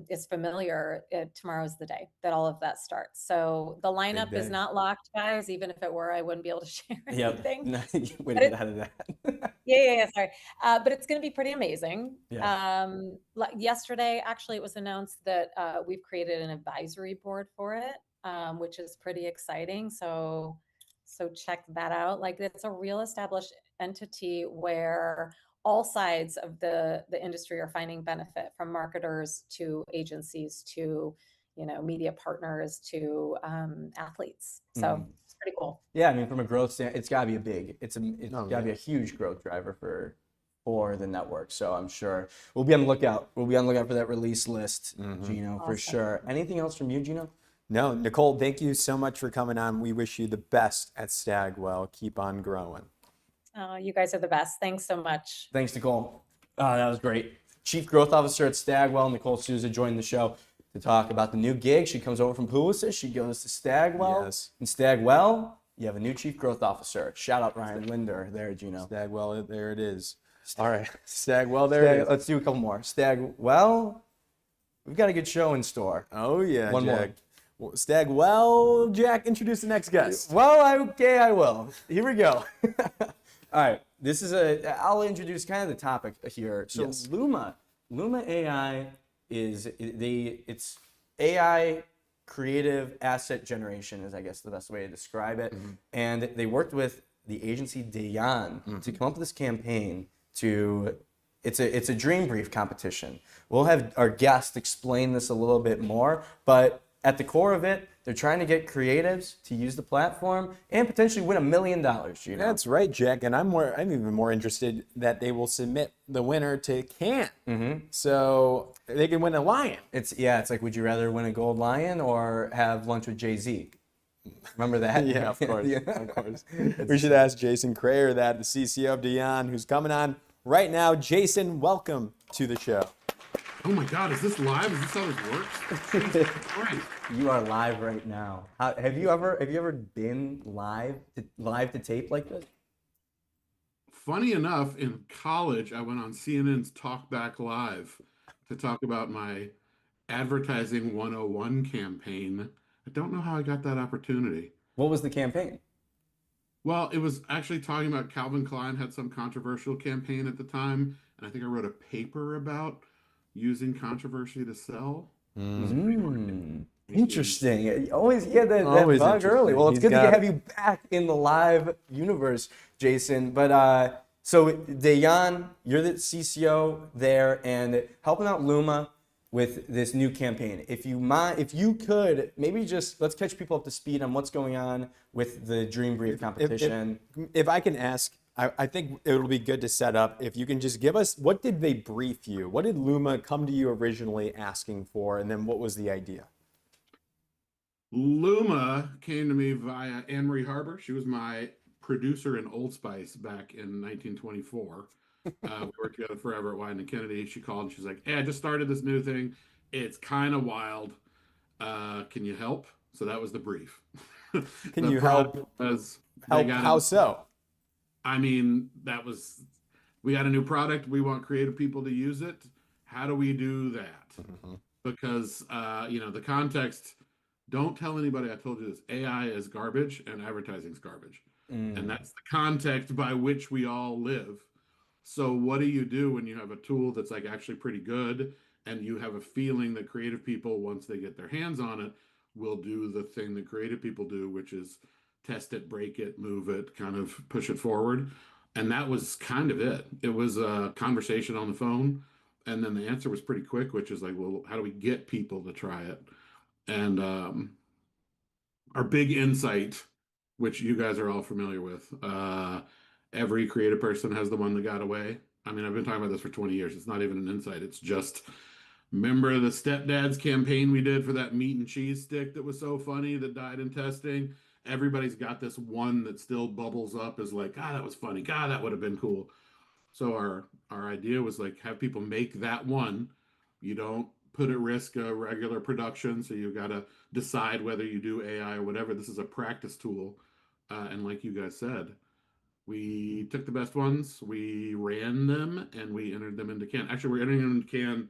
is familiar, tomorrow's the day that all of that starts. So the lineup is not locked, guys. Even if it were, I wouldn't be able to share anything. Way to get out of that. Yeah, sorry. But it's going to be pretty amazing. Yeah. Like yesterday, actually, it was announced that we've created an advisory board for it, which is pretty exciting. So check that out. Like, it's a real established entity where all sides of the industry are finding benefit, from marketers to agencies to, you know, media partners to athletes. So it's pretty cool. Yeah, I mean, from a growth standpoint, it's got to be it's got to be a huge growth driver for the network. So I'm sure we'll be on the lookout. We'll be on the lookout for that release list, Gino, for sure. Anything else from you, Gino? No, Nicole, thank you so much for coming on. We wish you the best at Stagwell. Keep on growing. Oh, you guys are the best. Thanks so much. Thanks, Nicole. That was great. Chief Growth Officer at Stagwell, Nicole Souza, joined the show to talk about the new gig. She comes over from Publicis. She goes to Stagwell. Yes. And Stagwell, you have a new Chief Growth Officer. Shout out Ryan Linder there, Gino. Stagwell, there it is. All right. Stagwell, there it is. Let's do a couple more. Stagwell, we've got a good show in store. Oh, yeah, One Jack. more. Well, Stagwell, Jack, introduce the next guest. Well, I will. Here we go. All right, I'll introduce kind of the topic here. So Yes. Luma AI it's AI creative asset generation is, I guess, the best way to describe it. And they worked with the agency Dayan to come up with this campaign it's a dream brief competition. We'll have our guest explain this a little bit more, but at the core of it, they're trying to get creatives to use the platform and potentially win $1 million. You know? That's right, Jack. And I'm even more interested that they will submit the winner to Cannes, so they can win a lion. It's like, would you rather win a gold lion or have lunch with Jay-Z? Remember that? Yeah, of course. Of course. We should ask Jason Kreher, the CCO of Dayan, who's coming on right now. Jason, welcome to the show. Oh my God, is this live? Is this how this works? Jesus Christ. You are live right now. Have you ever been live to tape like this? Funny enough, in college, I went on CNN's Talk Back Live to talk about my Advertising 101 campaign. I don't know how I got that opportunity. What was the campaign? Well, it was actually talking about Calvin Klein had some controversial campaign at the time, and I think I wrote a paper about using controversy to sell. Interesting. Always that Always bug early. Well, it's He's good to got have you back in the live universe, Jason. But so Dayan, you're the CCO there and helping out Luma with this new campaign. If you could maybe just let's catch people up to speed on what's going on with the Dream Brief competition. If I can ask, I think it'll be good to set up. If you can just give us, what did they brief you? What did Luma come to you originally asking for? And then what was the idea? Luma came to me via Anne-Marie Harbor. She was my producer in Old Spice back in 1924. We worked together forever at Wyden and Kennedy. She called and she's like, "Hey, I just started this new thing. It's kind of wild. Can you help?" So that was the brief. Can The you product help? was they Help? got How so? I mean, we got a new product. We want creative people to use it. How do we do that? Mhm. Because, the context, don't tell anybody I told you this. AI is garbage and advertising is garbage. And Mm. that's the context by which we all live. So what do you do when you have a tool that's like actually pretty good and you have a feeling that creative people, once they get their hands on it, will do the thing that creative people do, which is test it, break it, move it, kind of push it forward. And that was kind of it. It was a conversation on the phone. And then the answer was pretty quick, which is like, well, how do we get people to try it? And our big insight, which you guys are all familiar with, every creative person has the one that got away. I mean, I've been talking about this for 20 years. It's not even an insight. It's just, remember the stepdads campaign we did for that meat and cheese stick that was so funny that died in testing? Everybody's got this one that still bubbles up as like, God, that was funny. God, that would have been cool. So our idea was like have people make that one. You don't put at risk a regular production, so you got to decide whether you do AI or whatever. This is a practice tool, and like you guys said, we took the best ones, we ran them, and we entered them into Can. Actually, we're entering them into Can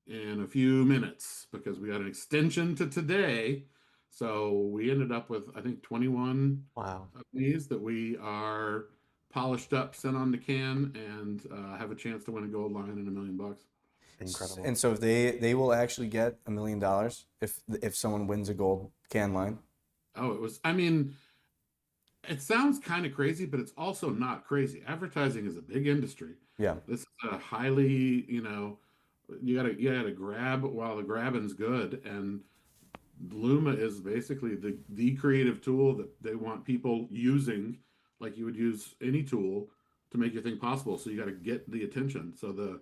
in a few minutes because we got an extension to today. So we ended up with, I think, 21 Wow. of these that we are polished up, sent on to Can, and have a chance to win a gold lion and $1 million. Incredible. And so they will actually get $1 million if someone wins a gold can line. Oh, I mean, it sounds kind of crazy, but it's also not crazy. Advertising is a big industry. Yeah. This is a highly, you gotta grab while the grabbing's good. And Luma is basically the creative tool that they want people using, like you would use any tool to make your thing possible. So you got to get the attention. So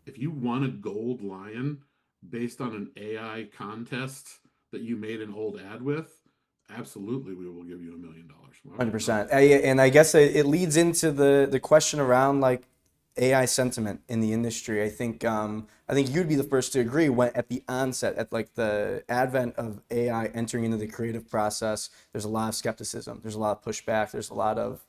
if you won a gold lion based on an AI contest that you made an old ad with, absolutely we will give you $1 million. Why would we not? 100%. And I guess it leads into the question around like AI sentiment in the industry. I think you'd be the first to agree when at the onset, at like the advent of AI entering into the creative process, there's a lot of skepticism. There's a lot of pushback. There's a lot of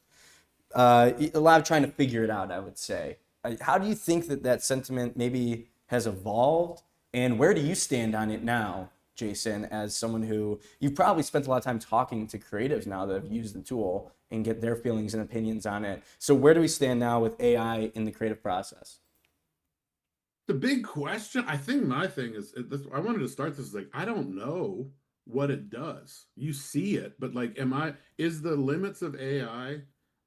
trying to figure it out, I would say. How do you think that sentiment maybe has evolved, and where do you stand on it now, Jason, as someone who you've probably spent a lot of time talking to creatives now that have used the tool and get their feelings and opinions on it. So where do we stand now with AI in the creative process? The big question, I think my thing is, I wanted to start this like, I don't know what it does. You see it, but like, is the limits of AI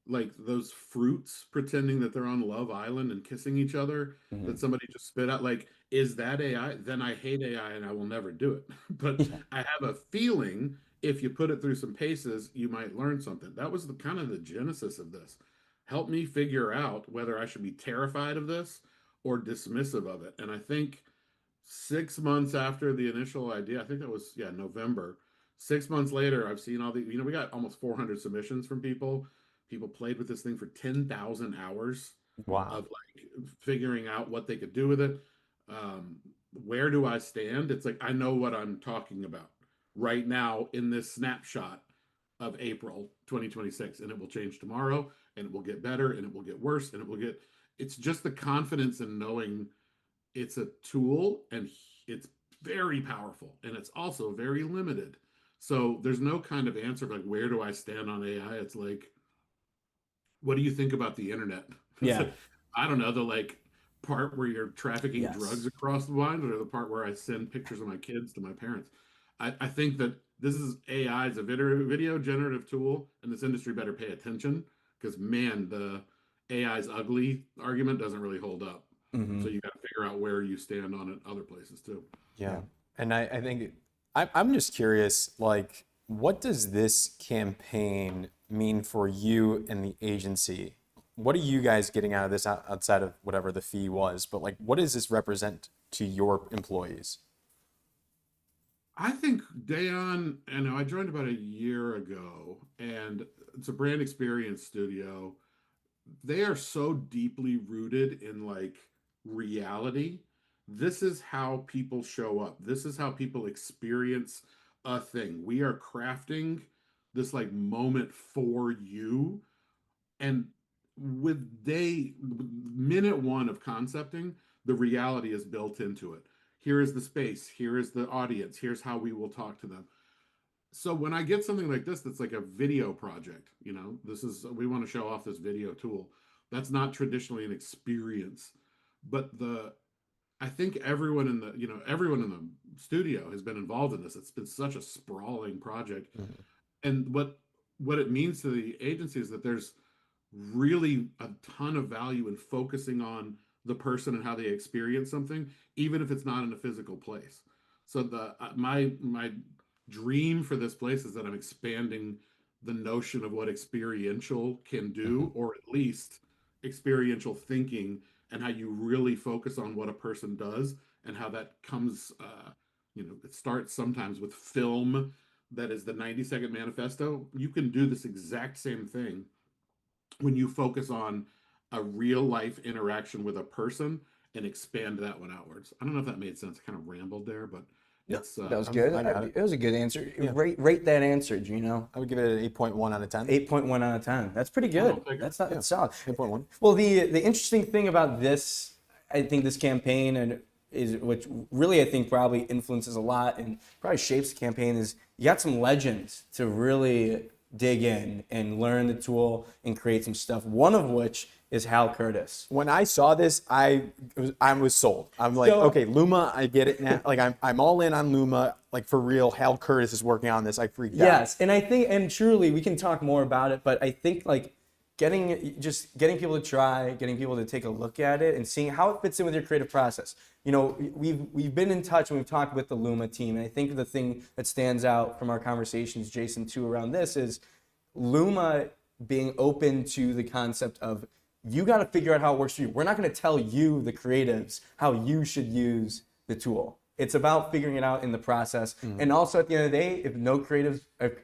like those fruits pretending that they're on Love Island and kissing each other Mhm. that somebody just spit out? Like, is that AI? Then I hate AI and I will never do it. But Yeah. I have a feeling if you put it through some paces, you might learn something. That was the kind of the genesis of this. Help me figure out whether I should be terrified of this or dismissive of it. And I think 6 months after the initial idea, I think that was, yeah, November. 6 months later, I've seen all we got almost 400 submissions from people. People played with this thing for 10,000 hours Wow. of like figuring out what they could do with it. Where do I stand? It's like I know what I'm talking about right now in this snapshot of April 2026, and it will change tomorrow, and it will get better, and it will get worse, and it's just the confidence in knowing it's a tool and it's very powerful and it's also very limited. So there's no kind of answer of like, where do I stand on AI? It's like, what do you think about the internet? It's Yeah. like, I don't know, the like part where you're trafficking drugs Yes. across the line, or the part where I send pictures of my kids to my parents. I think that this is AI is a video generative tool, and this industry better pay attention because man, the AI's ugly argument doesn't really hold up. So Hmm. you got to figure out where you stand on it other places too. Yeah. Yeah. And I think I'm just curious, like, what does this campaign mean for you and the agency? What are you guys getting out of this outside of whatever the fee was? But like, what does this represent to your employees? I think Dayon, I joined about a year ago, and it's a brand experience studio. They are so deeply rooted in like reality. This is how people show up. This is how people experience a thing. We are crafting this like moment for you. And with minute one of concepting, the reality is built into it. Here is the space, here is the audience, here's how we will talk to them. So when I get something like this that's like a video project, we want to show off this video tool. That's not traditionally an experience, but I think everyone in the studio has been involved in this. It's been such a sprawling project. Mm-hmm. And what it means to the agency is that there's really a ton of value in focusing on the person and how they experience something, even if it's not in a physical place. So my dream for this place is that I'm expanding the notion of what experiential can do, or at least experiential thinking, and how you really focus on what a person does and how that comes, it starts sometimes with film that is the 90-second manifesto. You can do this exact same thing when you focus on a real life interaction with a person and expand that one outwards. I don't know if that made sense. I kind of rambled there, but that was good. It was a good answer. Yeah. Rate that answer, Gino. I would give it an 8.1 out of 10. 8.1 out of 10. That's pretty good. That's solid. 8.1. Well, the interesting thing about this, I think this campaign which really I think probably influences a lot and probably shapes the campaign, is you got some legends to really dig in and learn the tool and create some stuff. One of which is Hal Curtis. When I saw this, I was sold. I'm like, okay, Luma, I get it now. Like I'm all in on Luma. Like for real, Hal Curtis is working on this. I freaked out. Yes, and I think, and truly, we can talk more about it, but I think like getting people to try, getting people to take a look at it, and seeing how it fits in with your creative process. We've been in touch and we've talked with the Luma team, and I think the thing that stands out from our conversations, Jason, too, around this is Luma being open to the concept of, you got to figure out how it works for you. We're not going to tell you, the creatives, how you should use the tool. It's about figuring it out in the process. Mm-hmm. And also at the end of the day, if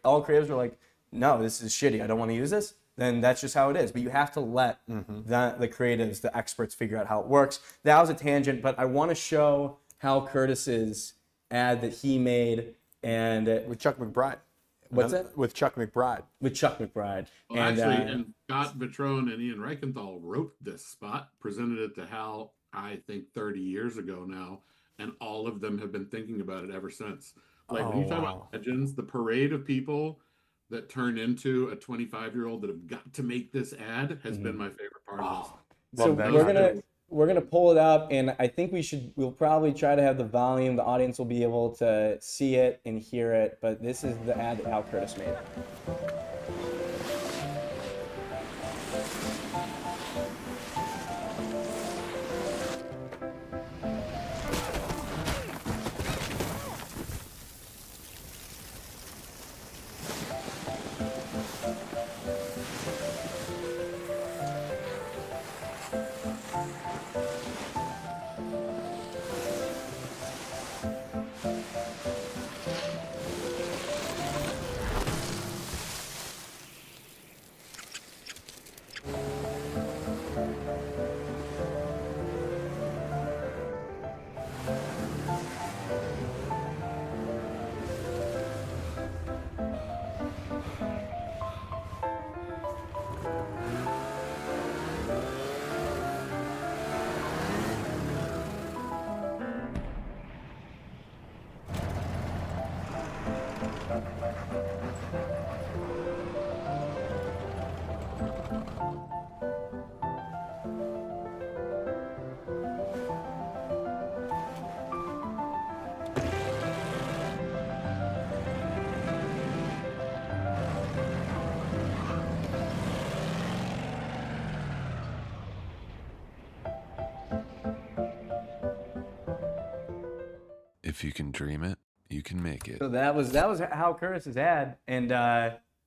all creatives are like, no, this is shitty, I don't want to use this, then that's just how it is. But you have to let the creatives, the experts, figure out how it works. That was a tangent, but I want to show Hal Curtis's ad that he made and with Chuck McBride. What's that? With Chuck McBride. With Chuck McBride. Well, and Scott Vitrone and Ian Reichenthal wrote this spot, presented it to Hal, I think 30 years ago now, and all of them have been thinking about it ever since. Like when you talk about legends, the parade of people that turn into a 25-year-old that have got to make this ad has been my favorite part of this. So we're gonna pull it up, and I think we'll probably try to have the volume. The audience will be able to see it and hear it, but this is the ad that Hal Curtis made. If you can dream it, you can make it. So that was Hal Curtis's ad. And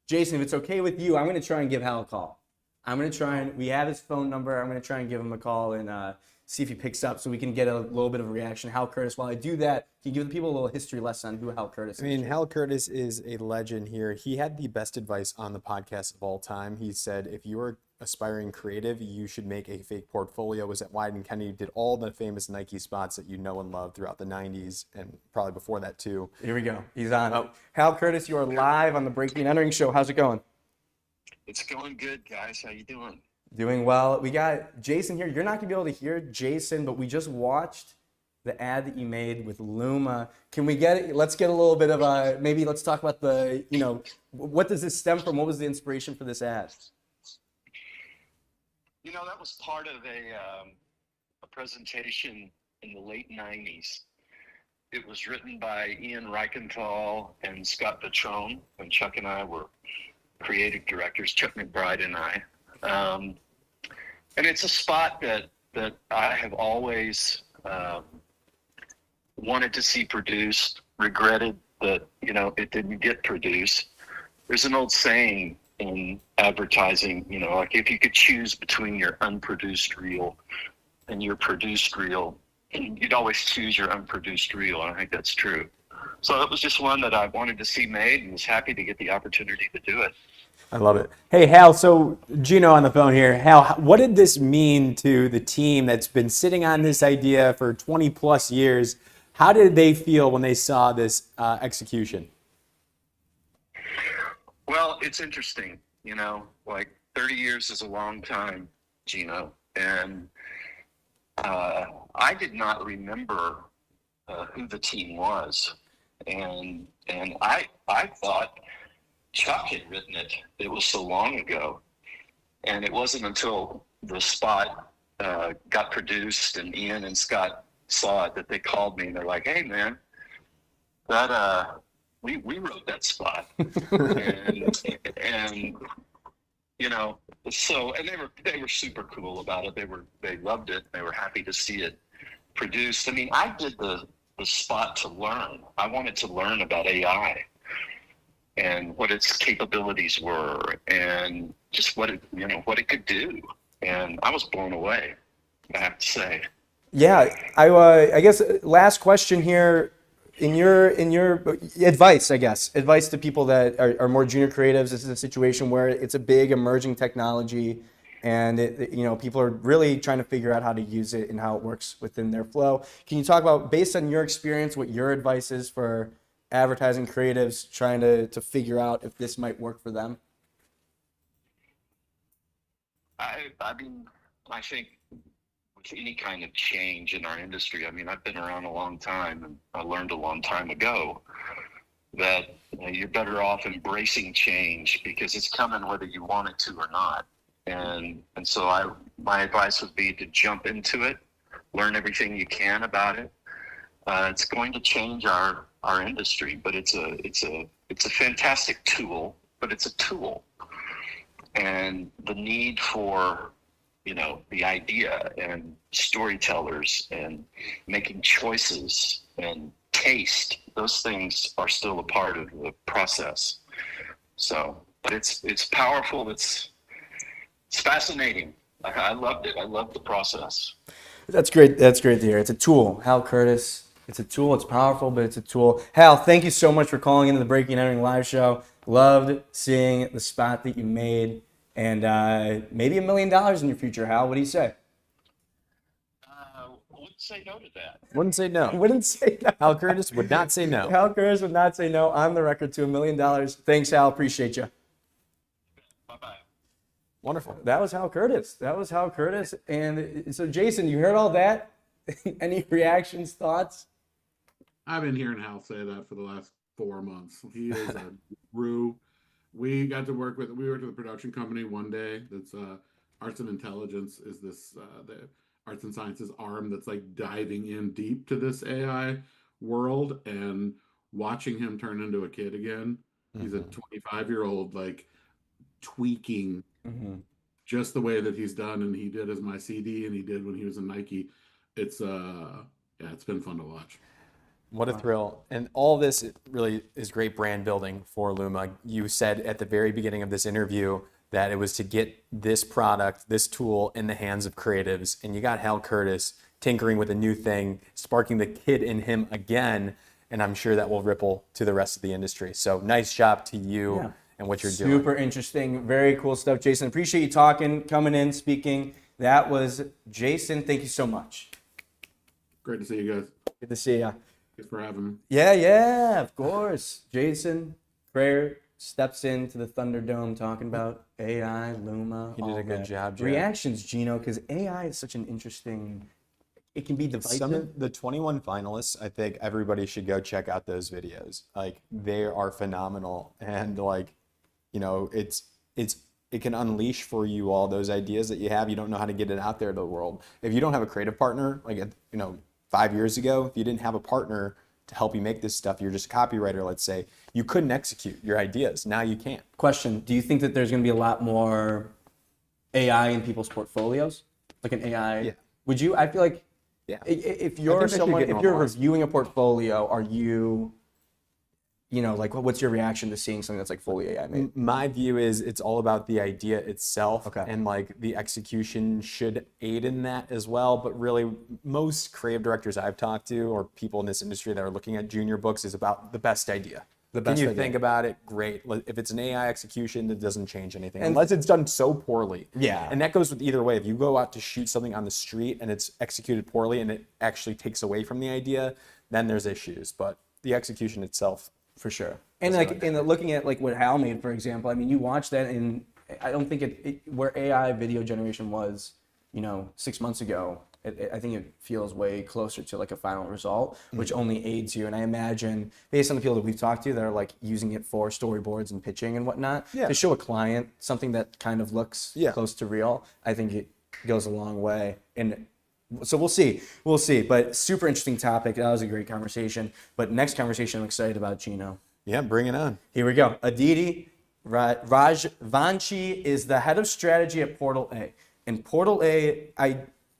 Jason, if it's okay with you, I'm going to try and give Hal a call. We have his phone number. I'm going to try and give him a call and see if he picks up so we can get a little bit of a reaction. Hal Curtis, while I do that, can you give the people a little history lesson on who Hal Curtis is? I mean, Hal Curtis is a legend here. He had the best advice on the podcast of all time. He said, if you are aspiring creative, you should make a fake portfolio. Was at Wyden Kennedy, did all the famous Nike spots that you know and love throughout the 90s and probably before that too. Here we go. He's on. Oh, Hal Curtis, you are live on the Breaking and Entering show. How's it going? It's going good, guys. How you doing? Doing well. We got Jason here. You're not gonna be able to hear Jason, but we just watched the ad that you made with Luma. Can we get it? Let's get a little bit of a, maybe let's talk about the, what does this stem from? What was the inspiration for this ad? That was part of a presentation in the late 90s. It was written by Ian Reichenthal and Scott Petrone, when Chuck and I were creative directors, Chuck McBride and I. And it's a spot that I have always wanted to see produced, regretted that, it didn't get produced. There's an old saying in advertising, like if you could choose between your unproduced reel and your produced reel, you'd always choose your unproduced reel. And I think that's true. So it was just one that I wanted to see made and was happy to get the opportunity to do it. I love it. Hey, Hal, so Gino on the phone here. Hal, what did this mean to the team that's been sitting on this idea for 20 plus years? How did they feel when they saw this execution? Well, it's interesting, like 30 years is a long time, Gino. And I did not remember who the team was. And I thought Chuck had written it. It was so long ago. And it wasn't until the spot got produced and Ian and Scott saw it that they called me and they're like, hey, man, that we wrote that spot. and so, and they were super cool about it. They loved it. They were happy to see it produced. I mean, I did the spot to learn. I wanted to learn about AI and what its capabilities were and just what it could do. And I was blown away, I have to say. Yeah, I guess last question here. In your advice, advice to people that are more junior creatives. This is a situation where it's a big emerging technology, and people are really trying to figure out how to use it and how it works within their flow. Can you talk about, based on your experience, what your advice is for advertising creatives trying to figure out if this might work for them? I think with any kind of change in our industry, I've been around a long time, and I learned a long time ago that you're better off embracing change because it's coming whether you want it to or not. And so my advice would be to jump into it, learn everything you can about it. It's going to change our industry, but it's a fantastic tool, but it's a tool. And the need for the idea and storytellers and making choices and taste, those things are still a part of the process. So, but it's powerful. It's fascinating. I loved it. I loved the process. That's great. That's great to hear. It's a tool. Hal Curtis. It's a tool. It's powerful, but it's a tool. Hal, thank you so much for calling into the Breaking and Entering live show. Loved seeing the spot that you made. And maybe $1 million in your future, Hal. What do you say? Wouldn't say no to that. Wouldn't say no. Wouldn't say no. Hal Curtis would not say no. Hal Curtis would not say no on the record to $1 million. Thanks, Hal. Appreciate you. Bye-bye. Wonderful. That was Hal Curtis. And so, Jason, you heard all that? Any reactions, thoughts? I've been hearing Hal say that for the last 4 months. He is a guru. We worked with a production company one day that's Arts and Intelligence is this the arts and sciences arm that's like diving in deep to this AI world, and watching him turn into a kid again. He's a 25-year-old like tweaking just the way that he's done, and he did as my CD and he did when he was in Nike. It's it's been fun to watch. What a thrill. And all this really is great brand building for Luma. You said at the very beginning of this interview that it was to get this product, this tool in the hands of creatives. And you got Hal Curtis tinkering with a new thing, sparking the kid in him again. And I'm sure that will ripple to the rest of the industry. So nice job to you and what you're doing. Super interesting. Very cool stuff, Jason. Appreciate you talking, coming in, speaking. That was Jason. Thank you so much. Great to see you guys. Good to see you. Thanks for having me. Yeah, of course. Jason Kreher steps into the Thunderdome talking about AI, Luma. You did a good job, Jack. Reactions, Gino, because AI is such an interesting, it can be divisive. Some of the 21 finalists, I think everybody should go check out those videos. Like, they are phenomenal. And like, you know, it can unleash for you all those ideas that you have. You don't know how to get it out there to the world. If you don't have a creative partner, like, you know, 5 years ago, if you didn't have a partner to help you make this stuff, you're just a copywriter, let's say, you couldn't execute your ideas. Now you can. Question, do you think that there's going to be a lot more AI in people's portfolios? Like an AI? Yeah. Would you, I feel like, Yeah. if I you're think they should someone, get if you're normalized. reviewing a portfolio, are you know, like what's your reaction to seeing something that's like fully AI made? My view is it's all about the idea itself, Okay. and like the execution should aid in that as well. But really, most creative directors I've talked to or people in this industry that are looking at junior books is about the best idea. best Can you idea. think about it? Great. If it's an AI execution, that doesn't change anything And- unless it's done so poorly. Yeah. And that goes with either way. If you go out to shoot something on the street and it's executed poorly and it actually takes away from the idea, then there's issues. But the execution itself, For sure. And like, and looking at like what Hal made, for example, I mean, you watch that and I don't think where AI video generation was, you know, 6 months ago, I think it feels way closer to like a final result, which only aids you. And I imagine, based on the people that we've talked to that are like using it for storyboards and pitching and whatnot, Yeah. to show a client something that kind of looks close to real, I think it goes a long way. And so we'll see. But super interesting topic. That was a great conversation. But next conversation I'm excited about, Gino. yeah, bring it on. Here we go. Aditi Rajvanshi is the head of strategy at Portal A. And Portal A,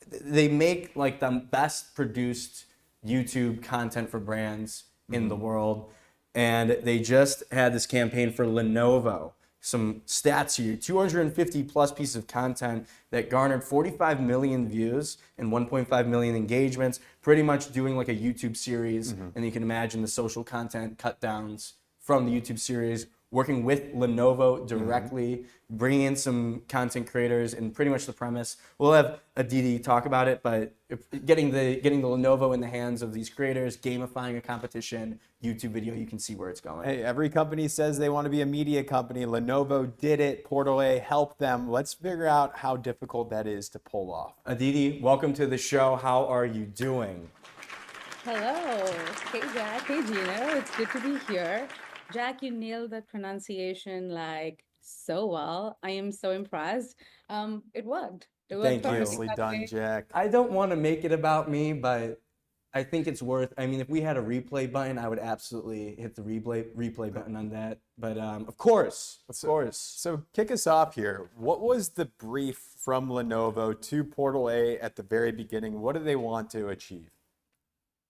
they make like the best produced YouTube content for brands in the world. And they just had this campaign for Lenovo. Some stats here, 250 plus pieces of content that garnered 45 million views and 1.5 million engagements, pretty much doing like a YouTube series. And you can imagine the social content cut downs from the YouTube series, working with Lenovo directly, bringing in some content creators, and pretty much the premise. We'll have Aditi talk about it, but getting the Lenovo in the hands of these creators, gamifying a competition, YouTube video, you can see where it's going. Hey, every company says they want to be a media company. Lenovo did it. Portal A helped them. Let's figure out how difficult that is to pull off. Aditi, welcome to the show. How are you doing? Hello. Hey, Jack. Hey, Gino. It's good to be here. Jack, you nailed that pronunciation like so well. I am so impressed. It worked. It worked Thank you. perfectly Nicely that done, way. Jack. I don't want to make it about me, but I think it's worth. I mean, if we had a replay button, I would absolutely hit the replay button on that. But of course. So kick us off here. What was the brief from Lenovo to Portal A at the very beginning? What do they want to achieve?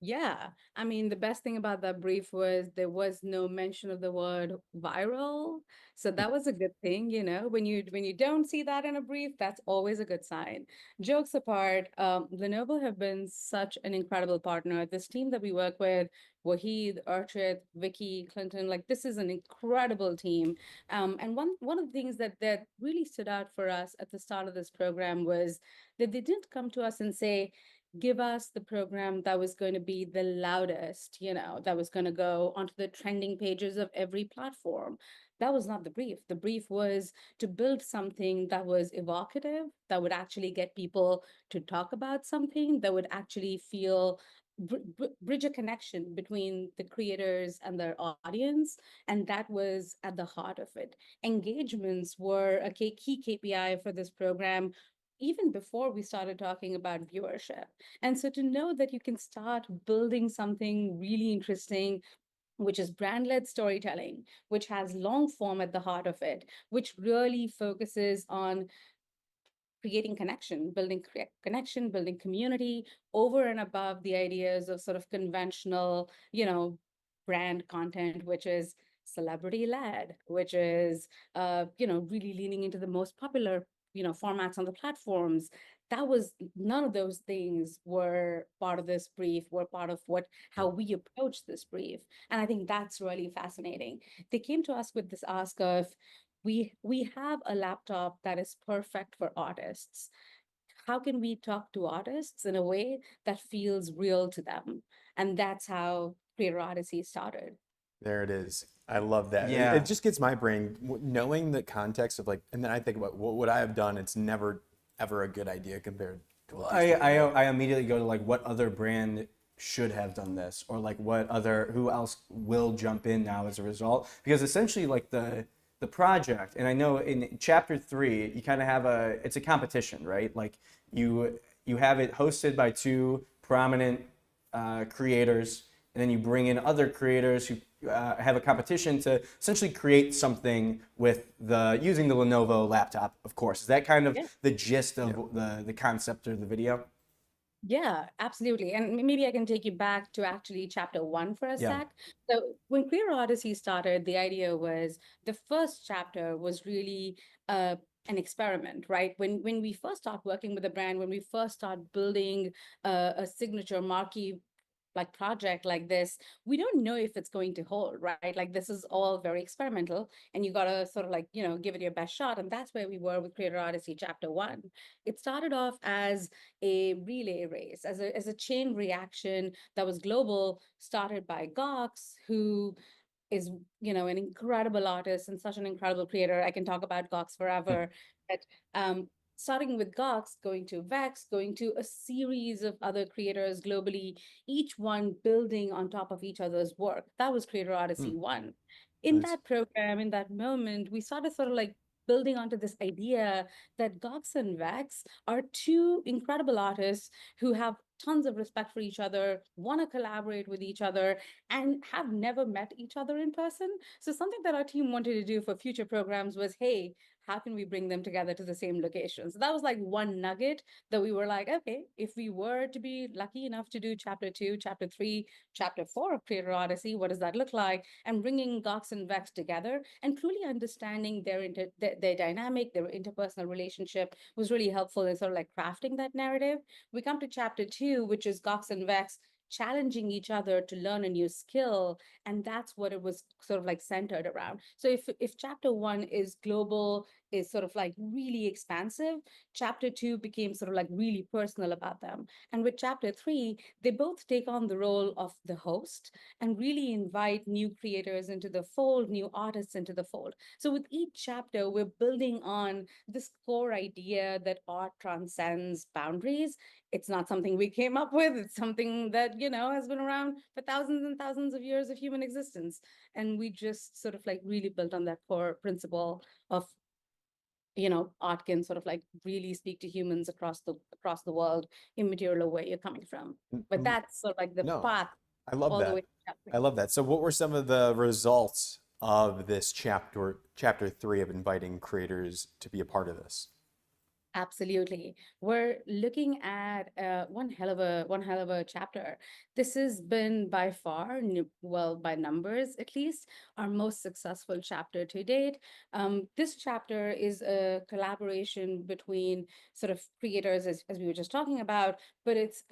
Yeah, I mean, the best thing about that brief was there was no mention of the word viral. So that was a good thing, you know, when you don't see that in a brief, that's always a good sign. Jokes apart, Lenovo have been such an incredible partner. This team that we work with, Wahid, Archit, Vicky, Clinton, like this is an incredible team. And one of the things that really stood out for us at the start of this program was that they didn't come to us and say, give us the program that was going to be the loudest, you know, that was going to go onto the trending pages of every platform. That was not the brief. The brief was to build something that was evocative, that would actually get people to talk about something, that would actually feel bridge a connection between the creators and their audience. And that was at the heart of it. Engagements were a key KPI for this program even before we started talking about viewership. And so to know that you can start building something really interesting, which is brand-led storytelling, which has long form at the heart of it, which really focuses on creating connection, building community over and above the ideas of sort of conventional, you know, brand content, which is celebrity-led, which is, you know, really leaning into the most popular, you know, formats on the platforms. that was, none of those things were part of this brief, were part of how we approach this brief. And I think that's really fascinating. They came to us with this ask of, we have a laptop that is perfect for artists. How can we talk to artists in a way that feels real to them? And that's how Creator Odyssey started. There it is. I love that. Yeah. It just gets my brain knowing the context of like, and then I think about what would I have done? It's never ever a good idea compared to what these people do. I immediately go to like what other brand should have done this, or like who else will jump in now as a result, because essentially like the project, and I know in chapter 3 you kind of have it's a competition, right? Like you have it hosted by 2 prominent creators, and then you bring in other creators who have a competition to essentially create something with using the Lenovo laptop, of course. Is that kind of the gist of the concept of the video? Yeah, absolutely. And maybe I can take you back to actually chapter 1 for a Yeah. sec. So when Creator Odyssey started, the idea was the first chapter was really an experiment, right? When we first start working with a brand, when we first start building a signature marquee like project like this, we don't know if it's going to hold, right? Like this is all very experimental, and you gotta sort of like, give it your best shot. And that's where we were with Creator Odyssey chapter 1. It started off as a relay race, as a chain reaction that was global, started by Gox, who is, an incredible artist and such an incredible creator. I can talk about Gox forever. But starting with Gox, going to Vex, going to a series of other creators globally, each one building on top of each other's work. That was Creator Odyssey 1. In Nice. that program, in that moment, we started sort of like building onto this idea that Gox and Vex are 2 incredible artists who have tons of respect for each other, want to collaborate with each other, and have never met each other in person. So something that our team wanted to do for future programs was, hey, how can we bring them together to the same location? So that was like one nugget that we were like, okay, if we were to be lucky enough to do chapter 2, chapter 3, chapter 4 of Creator Odyssey, what does that look like? And bringing Gox and Vex together and truly understanding their dynamic, their interpersonal relationship was really helpful in sort of like crafting that narrative. We come to chapter 2, which is Gox and Vex challenging each other to learn a new skill, and that's what it was sort of like centered around. So if chapter 1 is global, is sort of like really expansive, chapter 2 became sort of like really personal about them. And with chapter 3, they both take on the role of the host and really invite new creators into the fold, new artists into the fold. So with each chapter, we're building on this core idea that art transcends boundaries. It's not something we came up with. It's something that, has been around for thousands and thousands of years of human existence. And we just sort of like really built on that core principle of, art can sort of like really speak to humans across the world, immaterial where you're coming from. But that's sort of like the No, path I love all the that. way to chapter I love that. So what were some of the results of this chapter 3 of inviting creators to be a part of this? Absolutely. We're looking at one hell of a chapter. This has been by far, well, by numbers at least, our most successful chapter to date. This chapter is a collaboration between sort of creators, as we were just talking about, but it's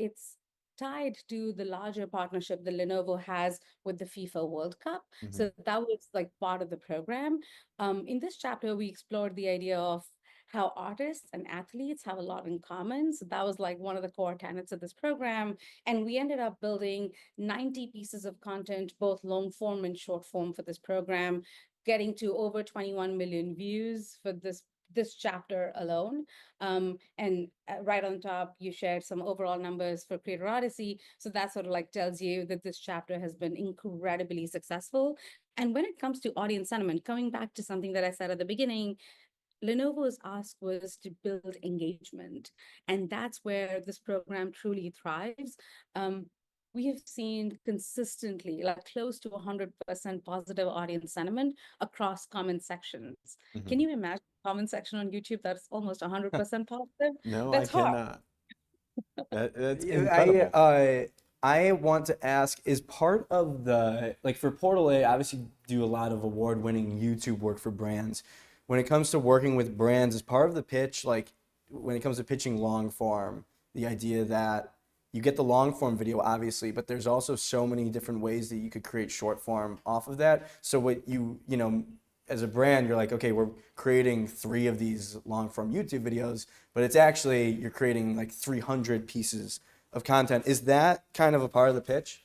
tied to the larger partnership that Lenovo has with the FIFA World Cup. So that was like part of the program. In this chapter, we explored the idea of how artists and athletes have a lot in common. So that was like one of the core tenets of this program. And we ended up building 90 pieces of content, both long form and short form for this program, getting to over 21 million views for this chapter alone. And right on top, you shared some overall numbers for Creator Odyssey. So that sort of like tells you that this chapter has been incredibly successful. And when it comes to audience sentiment, coming back to something that I said at the beginning, Lenovo's ask was to build engagement, and that's where this program truly thrives. We have seen consistently, like close to 100% positive audience sentiment across comment sections. Can you imagine a comment section on YouTube that's almost 100% positive? No, I That's hard. cannot. That's Yeah, incredible. I want to ask, is part of the, like for Portal A, obviously do a lot of award-winning YouTube work for brands. When it comes to working with brands, is part of the pitch, like when it comes to pitching long form, the idea that you get the long form video, obviously, but there's also so many different ways that you could create short form off of that. So what you know, as a brand, you're like, okay, we're creating 3 of these long form YouTube videos, but it's actually, you're creating like 300 pieces of content. Is that kind of a part of the pitch?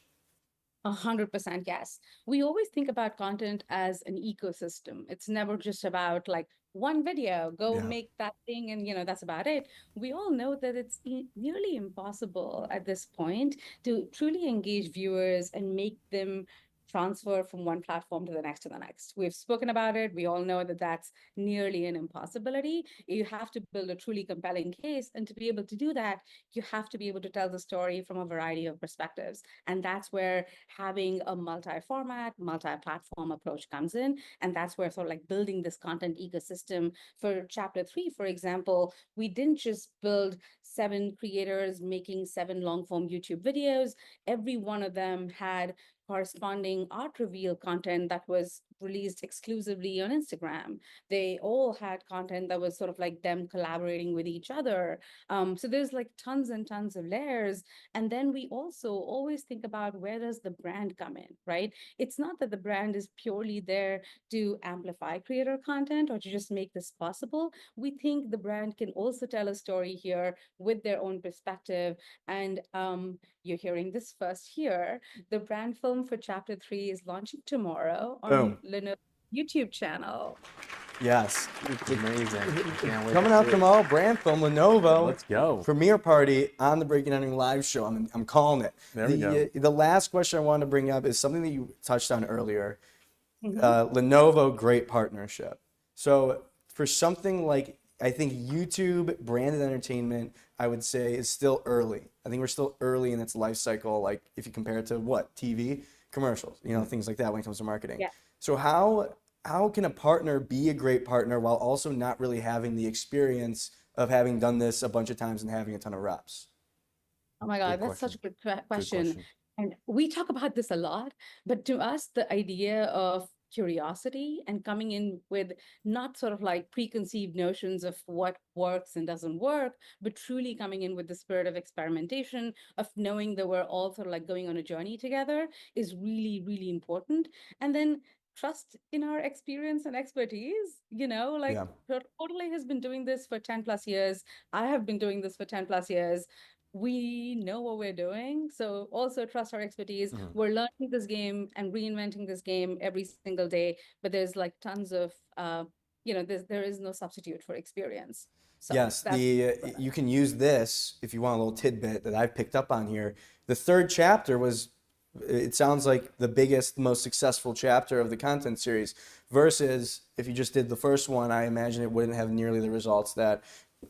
100% yes. We always think about content as an ecosystem. It's never just about like one video, go make that thing and that's about it. We all know that it's nearly impossible at this point to truly engage viewers and make them transfer from one platform to the next to the next. We've spoken about it. We all know that that's nearly an impossibility. You have to build a truly compelling case. And to be able to do that, you have to be able to tell the story from a variety of perspectives. And that's where having a multi-format, multi-platform approach comes in. And that's where sort of like building this content ecosystem. For chapter 3, for example, we didn't just build 7 creators making 7 long-form YouTube videos. Every one of them had corresponding art reveal content that was released exclusively on Instagram. They all had content that was sort of like them collaborating with each other. So there's like tons and tons of layers. And then we also always think about, where does the brand come in, right? It's not that the brand is purely there to amplify creator content or to just make this possible. We think the brand can also tell a story here with their own perspective. And you're hearing this first here. The brand film for chapter 3 is launching tomorrow on Lenovo YouTube channel. Yes. It's amazing. Can't wait Coming to out see it. tomorrow, brand film, Lenovo. Let's go. Premiere party on the Breaking Ending live show. I'm calling it. There we go. The last question I wanted to bring up is something that you touched on earlier. Lenovo, great partnership. So for something like, I think YouTube branded entertainment, I would say, is still early. I think we're still early in its life cycle, like if you compare it to what? TV, commercials, things like that when it comes to marketing. Yeah. So how can a partner be a great partner while also not really having the experience of having done this a bunch of times and having a ton of reps? Oh my God, that's such a good question. And we talk about this a lot, but to us, the idea of curiosity and coming in with not sort of like preconceived notions of what works and doesn't work, but truly coming in with the spirit of experimentation, of knowing that we're all sort of like going on a journey together, is really, really important. And then trust in our experience and expertise, Totally has been doing this for 10 plus years. I have been doing this for 10 plus years. We know what we're doing. So also trust our expertise. We're learning this game and reinventing this game every single day, but there's like tons of, there is no substitute for experience. So yes, you can use this if you want a little tidbit that I've picked up on here. The 3rd chapter was, it sounds like, the biggest, most successful chapter of the content series, versus if you just did the first one, I imagine it wouldn't have nearly the results that.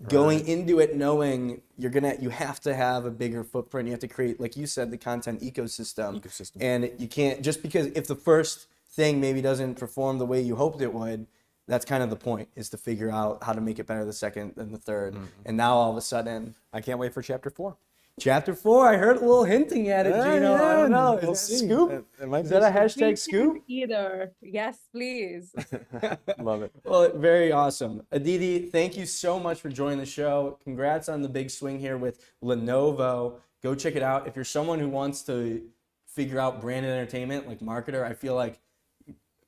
Going into it knowing you have to have a bigger footprint. You have to create, like you said, the content ecosystem. And you can't, just because if the first thing maybe doesn't perform the way you hoped it would, that's kind of the point, is to figure out how to make it better the second and the third. And now all of a sudden, I can't wait for chapter 4. Chapter 4, I heard a little hinting at it, Gino. I don't know. Is that a scoop? Is that a hashtag scoop? Either. Yes, please. Love it. Well, very awesome. Aditi, thank you so much for joining the show. Congrats on the big swing here with Lenovo. Go check it out. If you're someone who wants to figure out branded entertainment, like marketer, I feel like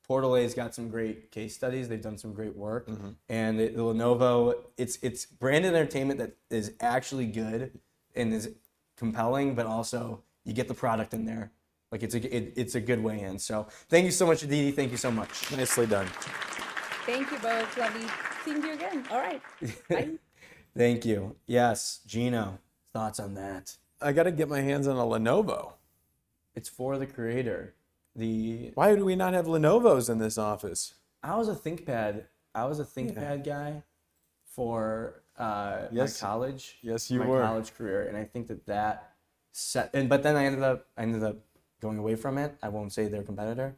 Portal A's got some great case studies. They've done some great work. And the Lenovo, it's branded entertainment that is actually good and is compelling, but also you get the product in there. Like it's a good way in. So thank you so much, Aditi. Thank you so much. Nicely done. Thank you both. Lovely seeing you again. All right. Bye. Thank you. Yes, Gino, thoughts on that? I got to get my hands on a Lenovo. It's for the creator. Why do we not have Lenovo's in this office? I was a ThinkPad guy for my college. Yes, you my were. college career, and I think that set. But then I ended up going away from it. I won't say they're a competitor,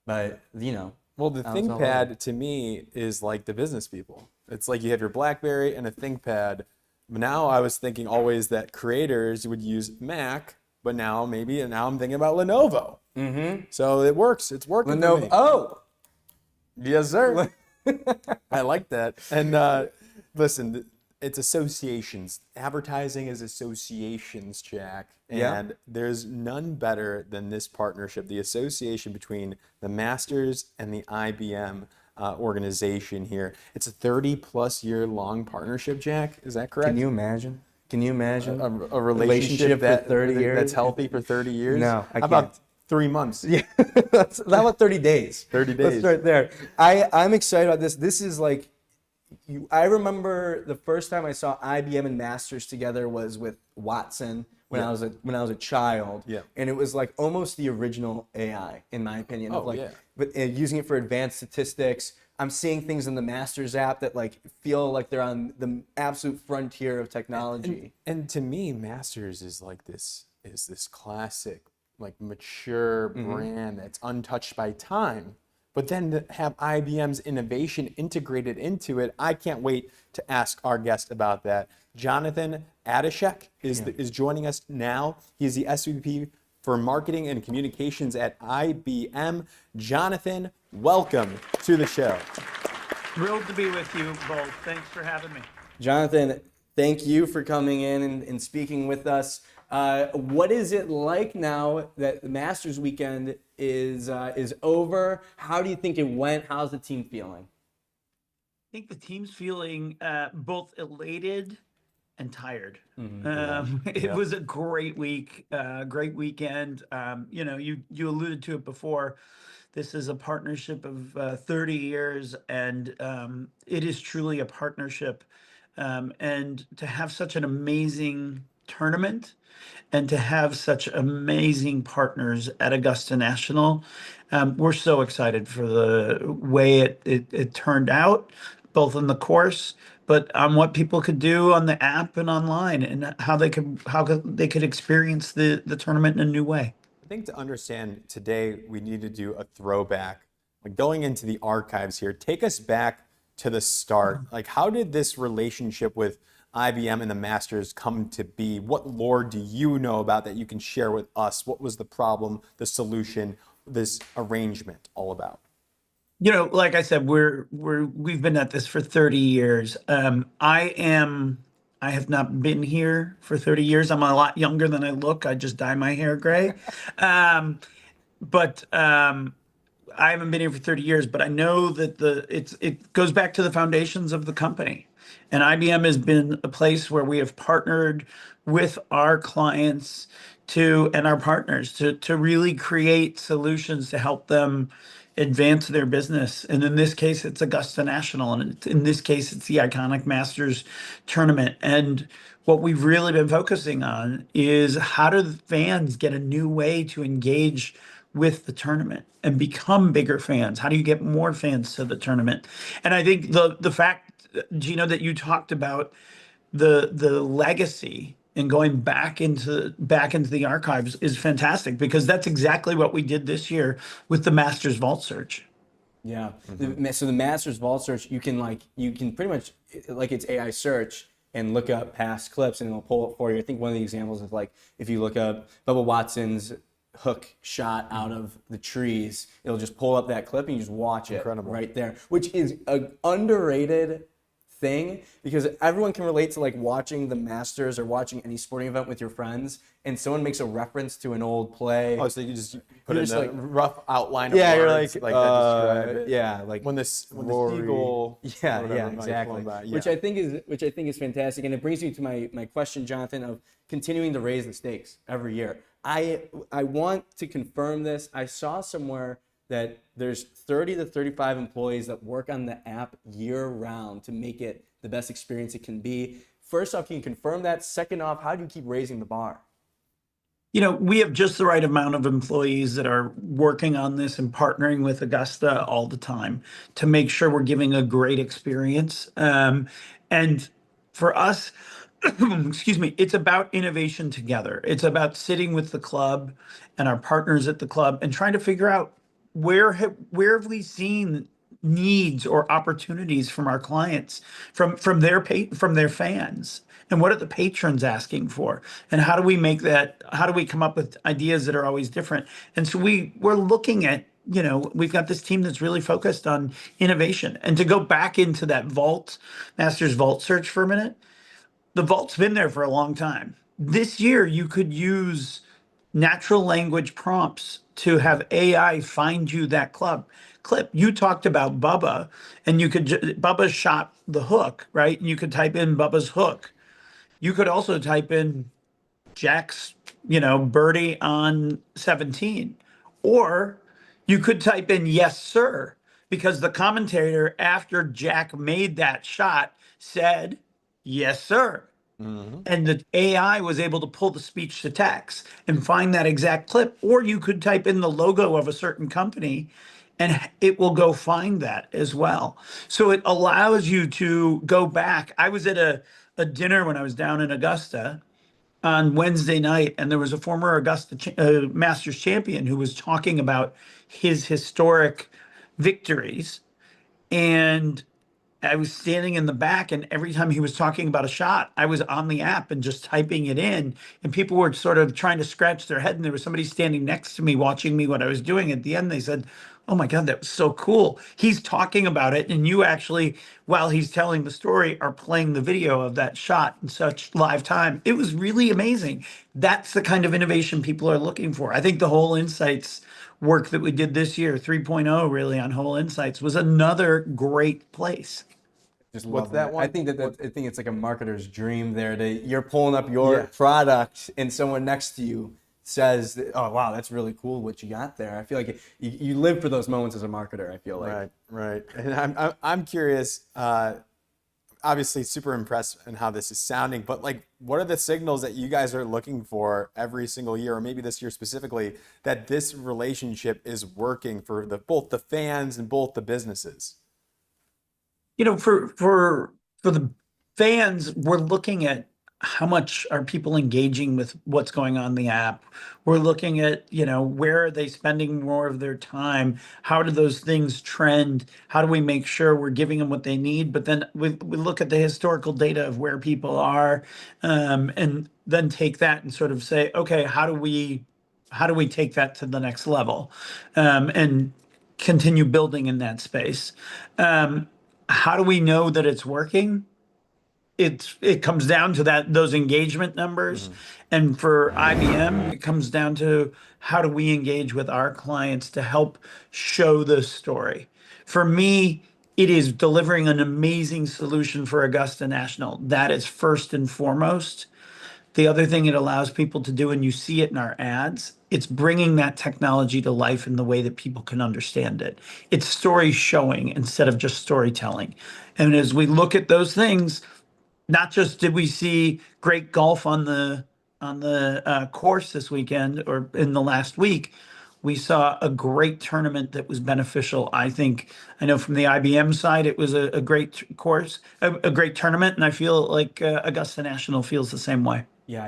but Well, the ThinkPad to me is like the business people. It's like you have your BlackBerry and a ThinkPad. Now I was thinking always that creators would use Mac, but now I'm thinking about Lenovo. So it works. It's working. Lenovo. For me. Oh, yes, sir. I like that. And listen, it's associations. Advertising is associations, Jack. Yeah. And there's none better than this partnership, the association between the Masters and the IBM organization here. It's a 30+ year long partnership, Jack. Is that correct? Can you imagine? Can you imagine a relationship for 30 years? that's healthy for 30 years? No, I How about can't. 3 months? Yeah, that's how about 30 days? 30 Let's days. start there. I'm excited about this. This is like, I remember the first time I saw IBM and Masters together was with Watson when I was a child. Yeah. And it was like almost the original AI, in my opinion. Oh, yeah. But using it for advanced statistics. I'm seeing things in the Masters app that like feel like they're on the absolute frontier of technology. And to me, Masters is this classic, like mature brand that's untouched by time. But then to have IBM's innovation integrated into it, I can't wait to ask our guest about that. Jonathan Adashek is joining us now. He's the SVP for Marketing and Communications at IBM. Jonathan, welcome to the show. Thrilled to be with you both. Thanks for having me. Jonathan, thank you for coming in and speaking with us. What is it like now that the Masters weekend is over? How do you think it went? How's the team feeling? I think the team's feeling both elated and tired. It was a great week, great weekend. You alluded to it before. This is a partnership of 30 years, and it is truly a partnership. And to have such an amazing tournament and to have such amazing partners at Augusta National, we're so excited for the way it turned out, both in the course, but on what people could do on the app and online, and how they could experience the tournament in a new way. I think to understand today, we need to do a throwback. Like going into the archives here, take us back to the start. Like, how did this relationship with IBM and the Masters come to be? What lore do you know about that you can share with us? What was the problem, the solution, this arrangement all about? Like I said, we've been at this for 30 years. I have not been here for 30 years. I'm a lot younger than I look. I just dye my hair gray. But I haven't been here for 30 years, but I know that it goes back to the foundations of the company. And IBM has been a place where we have partnered with our clients and our partners to really create solutions to help them advance their business. And in this case, it's Augusta National. And in this case, it's the iconic Masters tournament. And what we've really been focusing on is how do the fans get a new way to engage with the tournament and become bigger fans? How do you get more fans to the tournament? And I think the fact, Gino, that you talked about the legacy and going back into the archives is fantastic, because that's exactly what we did this year with the Masters Vault Search. Yeah. So the Masters Vault Search, you can pretty much, like, it's AI search and look up past clips and it'll pull it for you. I think one of the examples is like if you look up Bubba Watson's hook shot out of the trees, it'll just pull up that clip and you just watch it right there, which is an underrated thing, because everyone can relate to like watching the Masters or watching any sporting event with your friends, and someone makes a reference to an old play. Oh, so you just put You're in just a like, rough outline of you're words, that describe it. yeah, like when the eagle, yeah, whatever, exactly. by. Yeah. Which I think is fantastic, and it brings me to my question, Jonathan, of continuing to raise the stakes every year. I want to confirm this. I saw somewhere that there's 30 to 35 employees that work on the app year round to make it the best experience it can be. First off, can you confirm that? Second off, how do you keep raising the bar? We have just the right amount of employees that are working on this and partnering with Augusta all the time to make sure we're giving a great experience. And for us, excuse me, it's about innovation together. It's about sitting with the club and our partners at the club and trying to figure out where have we seen needs or opportunities from our clients, from their fans, And what are the patrons asking for? And how do we make that, how do we come up with ideas that are always different? And so we're looking at, we've got this team that's really focused on innovation. And to go back into that Masters Vault search for a minute, the vault's been there for a long time. This year, you could use natural language prompts to have AI find you that clip. You talked about Bubba, and Bubba shot the hook, right? And you could type in Bubba's hook. You could also type in Jack's, birdie on 17. Or you could type in yes, sir, because the commentator after Jack made that shot said, yes, sir. And the AI was able to pull the speech to text and find that exact clip. Or you could type in the logo of a certain company and it will go find that as well. So it allows you to go back. I was at a dinner when I was down in Augusta on Wednesday night, and there was a former Augusta Masters champion who was talking about his historic victories. And I was standing in the back, and every time he was talking about a shot, I was on the app and just typing it in. And people were sort of trying to scratch their head. And there was somebody standing next to me watching me what I was doing. At the end, they said, "Oh my God, that was so cool." He's talking about it. And you actually, while he's telling the story, are playing the video of that shot in such live time. It was really amazing. That's the kind of innovation people are looking for. I think the whole insights work that we did this year, 3.0 really on whole insights, was another great place. Just What's love that that. one? I think I think it's like a marketer's dream there. You're pulling up your product and someone next to you says, that, "Oh wow, that's really cool what you got there." I feel like you live for those moments as a marketer. I feel like. Right. And I'm curious. Obviously, super impressed in how this is sounding. But like, what are the signals that you guys are looking for every single year, or maybe this year specifically, that this relationship is working for both the fans and both the businesses? For the fans, we're looking at how much are people engaging with what's going on in the app. We're looking at, where are they spending more of their time? How do those things trend? How do we make sure we're giving them what they need? But then we look at the historical data of where people are, and then take that and sort of say, okay, how do we take that to the next level, and continue building in that space? How do we know that it's working? It comes down to those engagement numbers. And for IBM, it comes down to how do we engage with our clients to help show the story. For me, it is delivering an amazing solution for Augusta National. That is first and foremost. The other thing it allows people to do, and you see it in our ads, it's bringing that technology to life in the way that people can understand it. It's story showing instead of just storytelling. And as we look at those things, not just did we see great golf on the course this weekend or in the last week, we saw a great tournament that was beneficial. I know from the IBM side, it was a great course, a great tournament, and I feel like Augusta National feels the same way. Yeah,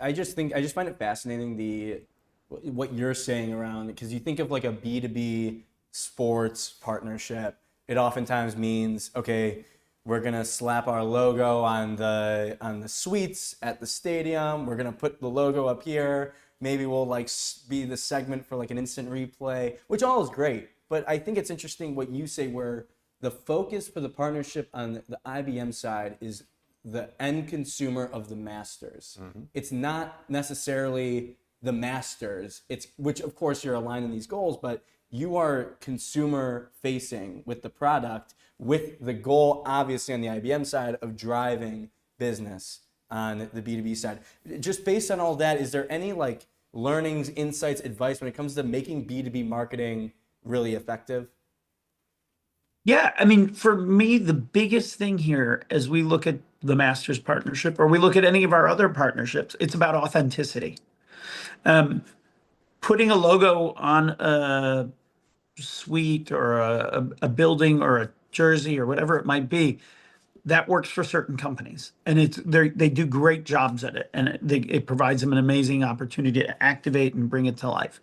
I just find it fascinating what you're saying around, because you think of like a B2B sports partnership, it oftentimes means, okay, we're gonna slap our logo on the suites at the stadium. We're gonna put the logo up here. Maybe we'll like be the segment for like an instant replay, which all is great. But I think it's interesting what you say, where the focus for the partnership on the IBM side is the end consumer of the Masters. It's not necessarily the Masters. Which of course you're aligned in these goals, but you are consumer facing with the product, with the goal obviously on the IBM side of driving business on the B2B side. Just based on all that, is there any like learnings, insights, advice when it comes to making B2B marketing really effective? Yeah, I mean, for me, the biggest thing here as we look at the Masters partnership, or we look at any of our other partnerships, it's about authenticity. Putting a logo on a suite or a building or a jersey or whatever it might be, that works for certain companies, and they do great jobs at it, and it provides them an amazing opportunity to activate and bring it to life.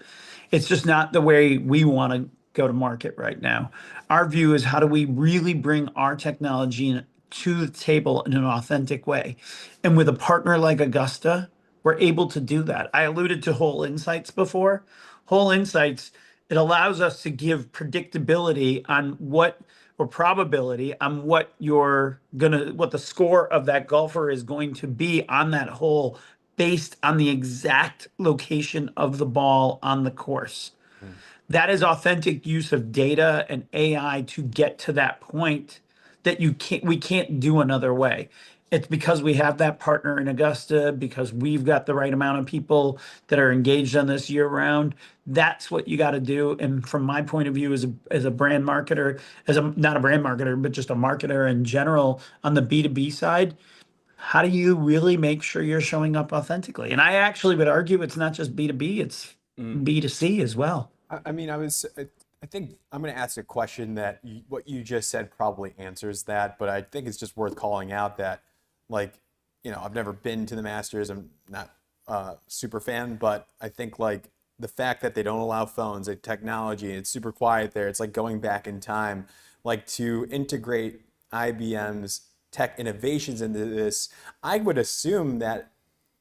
It's just not the way we want to go to market right now. Our view is, how do we really bring our technology to the table in an authentic way. And with a partner like Augusta, we're able to do that. I alluded to Whole Insights before. Whole Insights, it allows us to give predictability on what, or probability on what what the score of that golfer is going to be on that hole based on the exact location of the ball on the course. That is authentic use of data and AI to get to that point that we can't do another way. It's because we have that partner in Augusta, because we've got the right amount of people that are engaged on this year round. That's what you got to do. And from my point of view as a brand marketer, not a brand marketer, but just a marketer in general on the B2B side, how do you really make sure you're showing up authentically? And I actually would argue it's not just B2B, it's B2C as well. I mean, I think I'm going to ask a question that what you just said probably answers that, but I think it's just worth calling out that, like, you know, I've never been to the Masters. I'm not a super fan, but I think like the fact that they don't allow phones, like technology, it's super quiet there. It's like going back in time, like to integrate IBM's tech innovations into this. I would assume that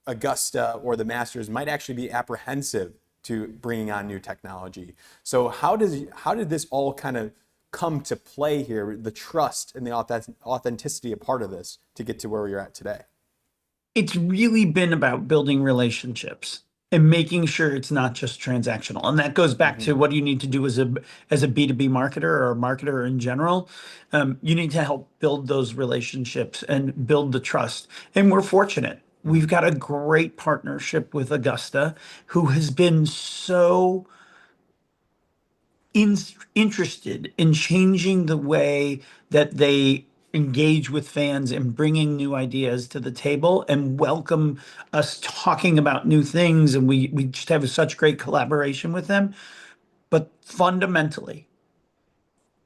Augusta or the Masters might actually be apprehensive to bringing on new technology. So how did this all kind of come to play here? The trust and the authenticity a part of this to get to where you're at today? It's really been about building relationships and making sure it's not just transactional. And that goes back to what you need to do as a B2B marketer or a marketer in general. You need to help build those relationships and build the trust. And we're fortunate. We've got a great partnership with Augusta, who has been so interested in changing the way that they engage with fans and bringing new ideas to the table and welcome us talking about new things. And we just have such great collaboration with them. But fundamentally,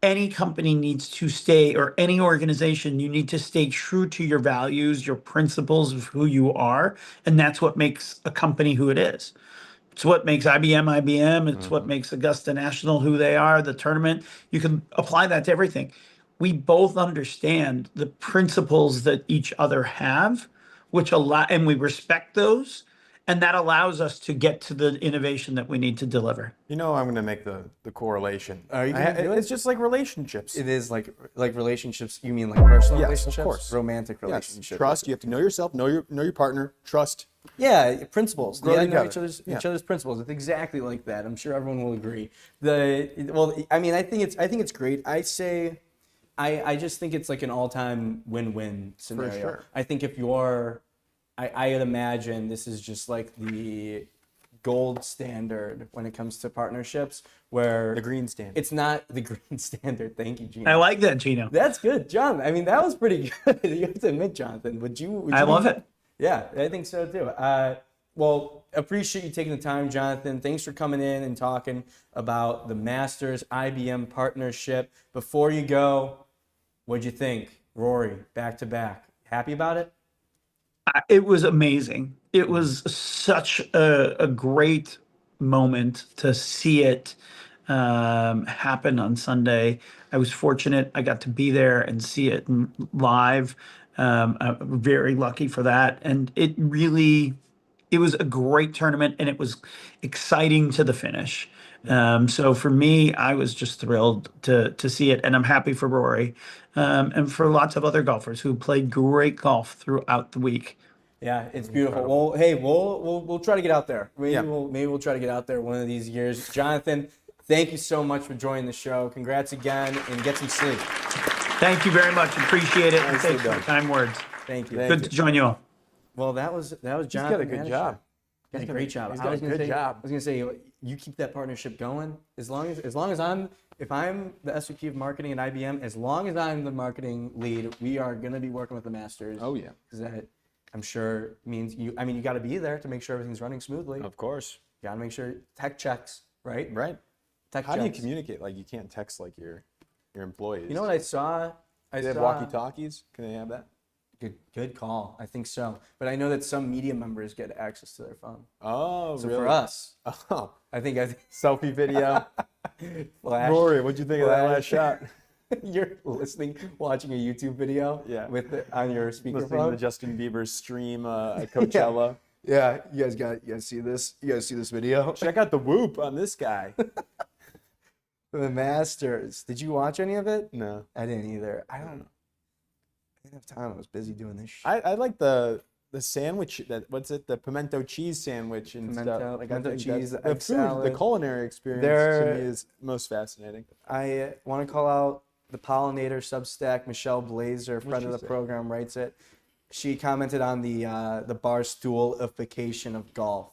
any company needs to stay, or any organization, you need to stay true to your values, your principles of who you are. And that's what makes a company who it is. It's what makes IBM. It's what makes Augusta National who they are, the tournament. You can apply that to everything. We both understand the principles that each other have, and we respect those. And that allows us to get to the innovation that we need to deliver. You know, I'm going to make the correlation. Are you gonna do it? It's just like relationships. It is like relationships. You mean like personal Yes, of relationships? course. Romantic Yes, relationships. trust. You have to know yourself, know your partner, trust. Yeah, principles. Grow Yeah, know together. each other's principles. It's exactly like that. I'm sure everyone will agree. I mean, I think it's great. I just think it's like an all-time win-win scenario. sure. I think if you're, I would imagine this is just like the gold standard when it comes to partnerships, where The green standard. it's not the green standard. Thank you, Gino. I like that, Gino. That's good, John. I mean, that was pretty good. You have to admit, Jonathan. Would you I love it. Yeah, I think so too. Well, appreciate you taking the time, Jonathan. Thanks for coming in and talking about the Masters IBM partnership. Before you go, what'd you think? Rory, back to back. Happy about it? It was amazing. It was such a great moment to see it happen on Sunday. I was fortunate. I got to be there and see it live. I'm very lucky for that. And it was a great tournament, and it was exciting to the finish. So for me, I was just thrilled to see it, and I'm happy for Rory and for lots of other golfers who played great golf throughout the week. Yeah, it's beautiful. Well, hey, we'll try to get out there. Maybe Yeah. we'll try to get out there one of these years. Jonathan, thank you so much for joining the show. Congrats again, and get some sleep. Thank you very much. Appreciate it. And Nicely thanks for the done. kind words. Thank you. Good to join you all. Well, that was Jonathan. He's got a good Adashek. job. Got a great job. He's I got was a gonna good say- job. I was gonna say, you keep that partnership going. As long as if I'm the SVP of marketing at IBM, as long as I'm the marketing lead, we are gonna be working with the Masters. Oh, yeah. Because that, I'm sure, means you. I mean, you got to be there to make sure everything's running smoothly. Of course. You got to make sure tech checks, right? Right. Tech How do you checks. communicate? Like, you can't text like your employees. You know what I saw? Do they have walkie-talkies? Can they have that? Good call. I think so. But I know that some media members get access to their phone. Oh, So really? for us, Oh, I think selfie video. Flash. Rory, what'd you think of that last shot? You're watching a YouTube video with it on your Listening to speakerphone. Justin Bieber's stream at Coachella. Yeah, you guys see this? You guys see this video? Check out the whoop on this guy. The Masters. Did you watch any of it? No. I didn't either. I don't know. I didn't have time. I was busy doing this shit. I like the sandwich, the pimento cheese sandwich and stuff. Like, pimento I think cheese, the egg food, salad. the culinary experience to me is most fascinating. I want to call out the Pollinator Substack. Michelle Blazer, friend of the program, writes it. She commented on the barstoolification of golf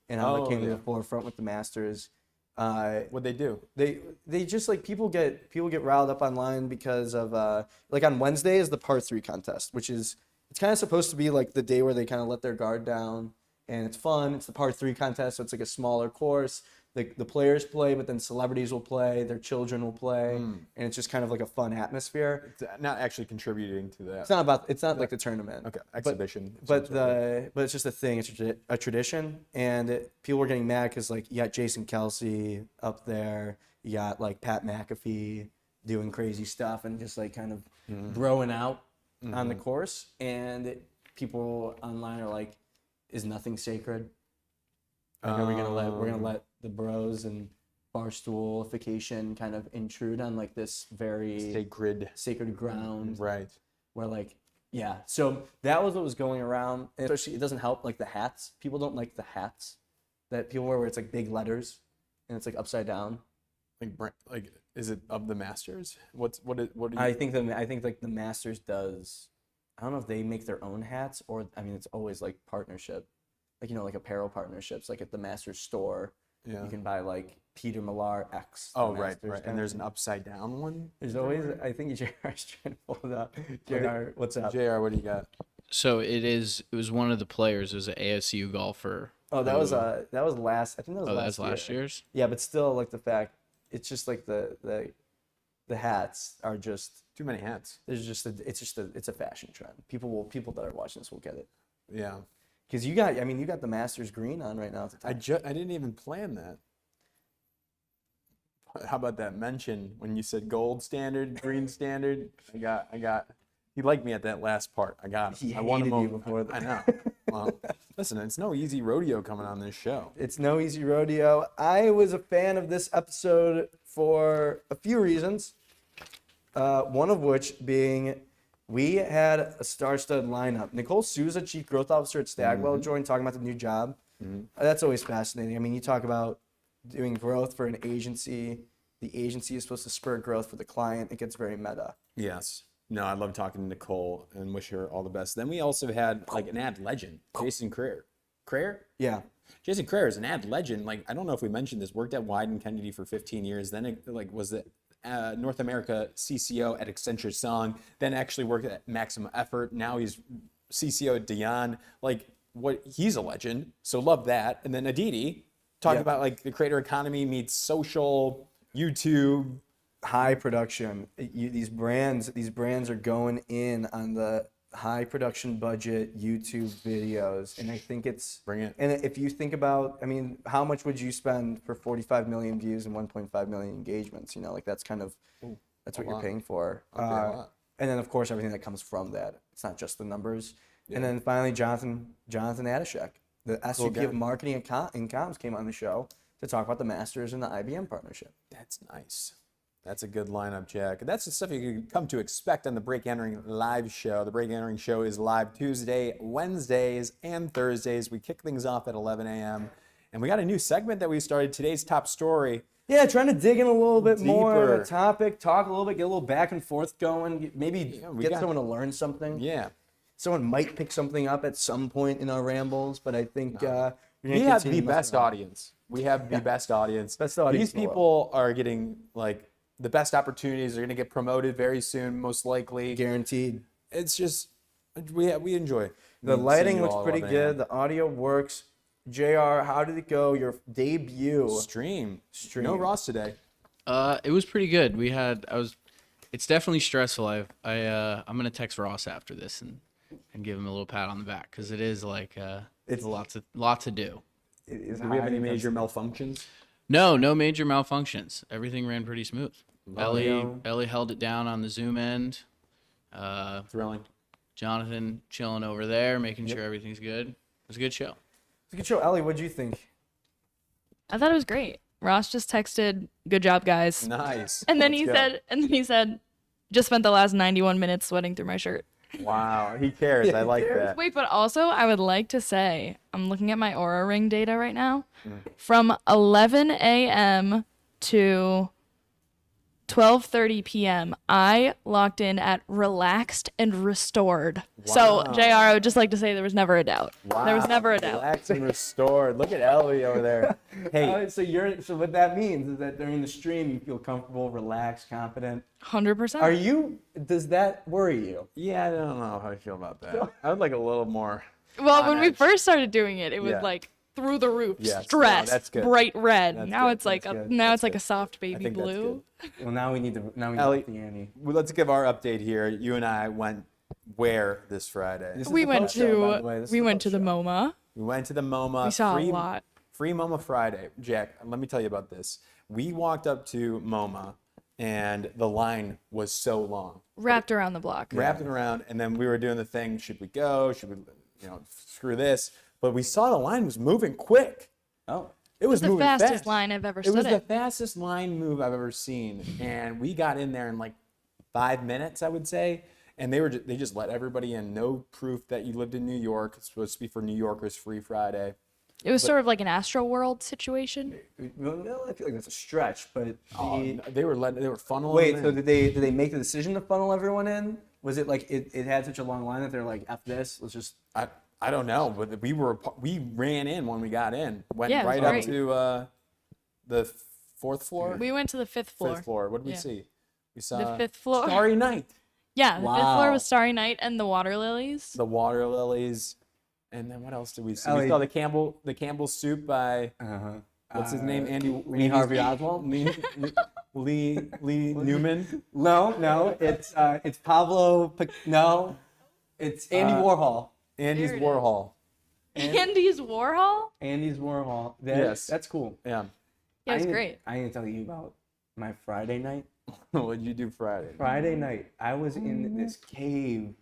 and how it came to the forefront with the Masters. What'd they do? They just like people get riled up online because of like on Wednesday is the par 3 contest, which is it's kind of supposed to be like the day where they kind of let their guard down and it's fun. It's the par 3 contest, so it's like a smaller course. The players play, but then celebrities will play, their children will play, and it's just kind of like a fun atmosphere. It's not actually contributing to that. It's not like the tournament. Okay, exhibition. But it's just a thing. It's a tradition, and people were getting mad because like you got Jason Kelsey up there, you got like Pat McAfee doing crazy stuff and just like kind of throwing out on the course, and people online are like, "Is nothing sacred? Like, are we gonna let the bros and barstoolification kind of intrude on like this very sacred ground?" Right. Where like, yeah. So that was what was going around. And especially, it doesn't help like the hats. People don't like the hats that people wear where it's like big letters and it's like upside down. Like is it of the Masters? What do you? I think like the Masters does. I don't know if they make their own hats or I mean it's always like partnership. Like, you know, like apparel partnerships, like at the Masters store, you can buy like Peter Millar X. Oh, right. And there's an upside down one? There's always, I think JR's trying to pull it up. JR, what's up? JR, what do you got? So it was one of the players, it was an ASU golfer. Oh, that was last, I think that was that's last year's? Yeah, but still like the fact, it's just like the hats are just. Too many hats. It's a fashion trend. People that are watching this will get it. Yeah. Because you got the Masters green on right now. I didn't even plan that. How about that mention when you said gold standard, green standard? I got. He liked me at that last part. I got him. He I won him hated you over. before that. I know. Well, listen, it's no easy rodeo coming on this show. It's no easy rodeo. I was a fan of this episode for a few reasons. One of which being we had a star-studded lineup. Nicole Souza, Chief Growth Officer at Stagwell, joined talking about the new job. That's always fascinating. I mean, you talk about doing growth for an agency. The agency is supposed to spur growth for the client. It gets very meta. Yes. No, I love talking to Nicole and wish her all the best. Then we also had like an ad legend, Jason Kreher. Kreher? Yeah. Jason Kreher is an ad legend. Like, I don't know if we mentioned this, worked at Wyden Kennedy for 15 years. Then it was the North America CCO at Accenture Song, then actually worked at Maximum Effort. Now he's CCO at Dion. Like, he's a legend, so love that. And then Aditi talking about like the creator economy meets social, YouTube, high production. These brands are going in on the high production budget YouTube videos, and I think it's bring it. And if you think about, I mean, how much would you spend for 45 million views and 1.5 million engagements? You know, like that's kind of that's what you're paying for. And then of course everything that comes from that. It's not just the numbers. And then finally, Jonathan Adashek, the SVP of Marketing and Comms, came on the show to talk about the Masters and the IBM partnership. That's nice. That's a good lineup, Jack. That's the stuff you can come to expect on the Break Entering live show. The Break Entering show is live Tuesday, Wednesdays, and Thursdays. We kick things off at 11 a.m. And we got a new segment that we started, Today's Top Story. Yeah, trying to dig in a little bit more on a topic, talk a little bit, get a little back and forth going, maybe get someone to learn something. Yeah. Someone might pick something up at some point in our rambles, but I think we have the best audience. We have the best audience. Best audience. These people are getting like the best opportunities. They're going to get promoted very soon, most likely. Guaranteed. It's just, we enjoy. The lighting looks pretty good. The audio works. JR, how did it go? Your debut. Stream. No Ross today. It was pretty good. It's definitely stressful. I'm going to text Ross after this and give him a little pat on the back because it is like, it's a lot to do. Do we have any major malfunctions? No major malfunctions. Everything ran pretty smooth. Ellie held it down on the Zoom end. Thrilling. Jonathan chilling over there, making sure everything's good. It was a good show. It's a good show. Ellie, what'd you think? I thought it was great. Ross just texted, "Good job, guys." Nice. And then Let's he go. said, "Just spent the last 91 minutes sweating through my shirt." Wow, he cares. I like that. Wait, but also I would like to say, I'm looking at my Aura Ring data right now. From 11 a.m. to 12:30 p.m., I locked in at relaxed and restored. So, Wow. JR, I would just like to say there was never a doubt. There was never a doubt. Relaxed and restored. Look at Ellie over there. Hey, So what that means is that during the stream you feel comfortable, relaxed, confident. 100%. Does that worry you? yeah, I don't know how I feel about that. I would like a little more. Well, when we edge. first started doing it, it was Yeah. like through the roof, Yes, no, stress, that's good. bright red. That's Now good, it's like that's good, now that's it's like good. a soft I baby think that's blue. good. Well, now we need to Ellie, up the ante. Well, let's give our update here. You and I went where this Friday? This is We the went post show, by the way. to This is we the went to post the show. MoMA. We went to the MoMA. We saw a lot. Free MoMA Friday. Jack, let me tell you about this. We walked up to MoMA, and the line was so long. Wrapped around the block. Wrapped it around, and then we were doing the thing, should we go? Should we, screw this? But we saw the line was moving quick. Oh. It was The moving fastest fast. line I've ever It was stood the in. fastest line move I've ever seen, and we got in there in like 5 minutes, I would say. And they just let everybody in. No proof that you lived in New York. It's supposed to be for New Yorkers Free Friday. It was sort of like an Astro World situation. Well, I feel like that's a stretch, but They were funneling. wait. them So in. did they make the decision to funnel everyone in? Was it like it had such a long line that they're like, "F this, let's just." I don't know, but we ran in when we got in. Went Yeah, it was right up great. to the fourth floor. We went to the fifth floor. Fifth floor. What did we Yeah. see? We saw The fifth floor. Starry Night, Yeah, the fifth floor Wow. was Starry Night and the Water Lilies. the water lilies, and then what else did we see? Ellie. We saw the Campbell soup by what's his name? Andy Lee Harvey Oswald. Lee Newman. No, it's Pablo. No, it's Andy Warhol. Andy's There it is. Warhol. Andy's Warhol? Andy's Warhol. Yes. That's cool. Yeah. Yeah, it was I great. I need to tell you about my Friday night. What did you do Friday? Friday night, I was in this cave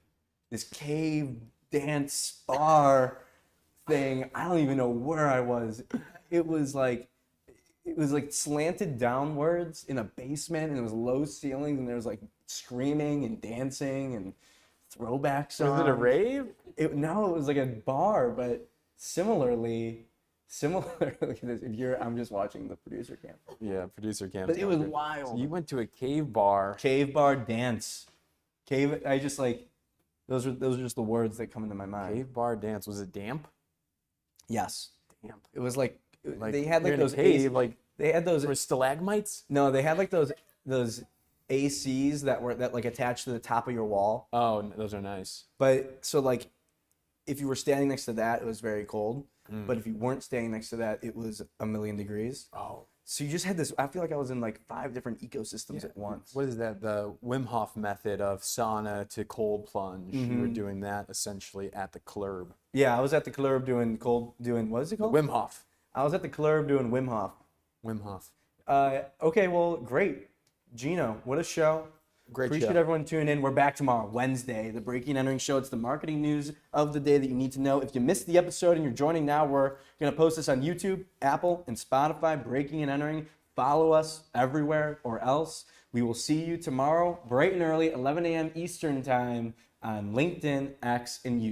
dance bar thing. I don't even know where I was. It was like slanted downwards in a basement, and it was low ceilings, and there was like screaming and dancing and throwback songs. Was it a rave? No, it was like a bar, but similarly, I'm just watching the producer cam. Yeah, producer cam. But it was wild. So you went to a cave bar. Cave bar dance. Cave. I just like those are just the words that come into my mind. Cave bar dance. Was it damp? Yes. Damp. It was like, Like they had like you're in a those cave, AC like they had those there were stalagmites. no they had like those ACs that like attached to the top of your wall. Oh, those are nice. But so like if you were standing next to that, it was very cold. But if you weren't standing next to that, it was 1,000,000 degrees. Oh, So you just had this. I feel like I was in like 5 different ecosystems at once. what is that? The Wim Hof method of sauna to cold plunge. You were doing that essentially at the club. Yeah, I was at the club doing what is it called? Wim Hof. I was at the club doing Wim Hof. Wim Hof. Okay, well, great. Gino, what a show. Great Appreciate show. everyone tuning in. We're back tomorrow, Wednesday, the Breaking and Entering Show. It's the marketing news of the day that you need to know. If you missed the episode and you're joining now, we're going to post this on YouTube, Apple, and Spotify, Breaking and Entering. Follow us everywhere or else. We will see you tomorrow, bright and early, 11 a.m. Eastern Time on LinkedIn, X, and YouTube.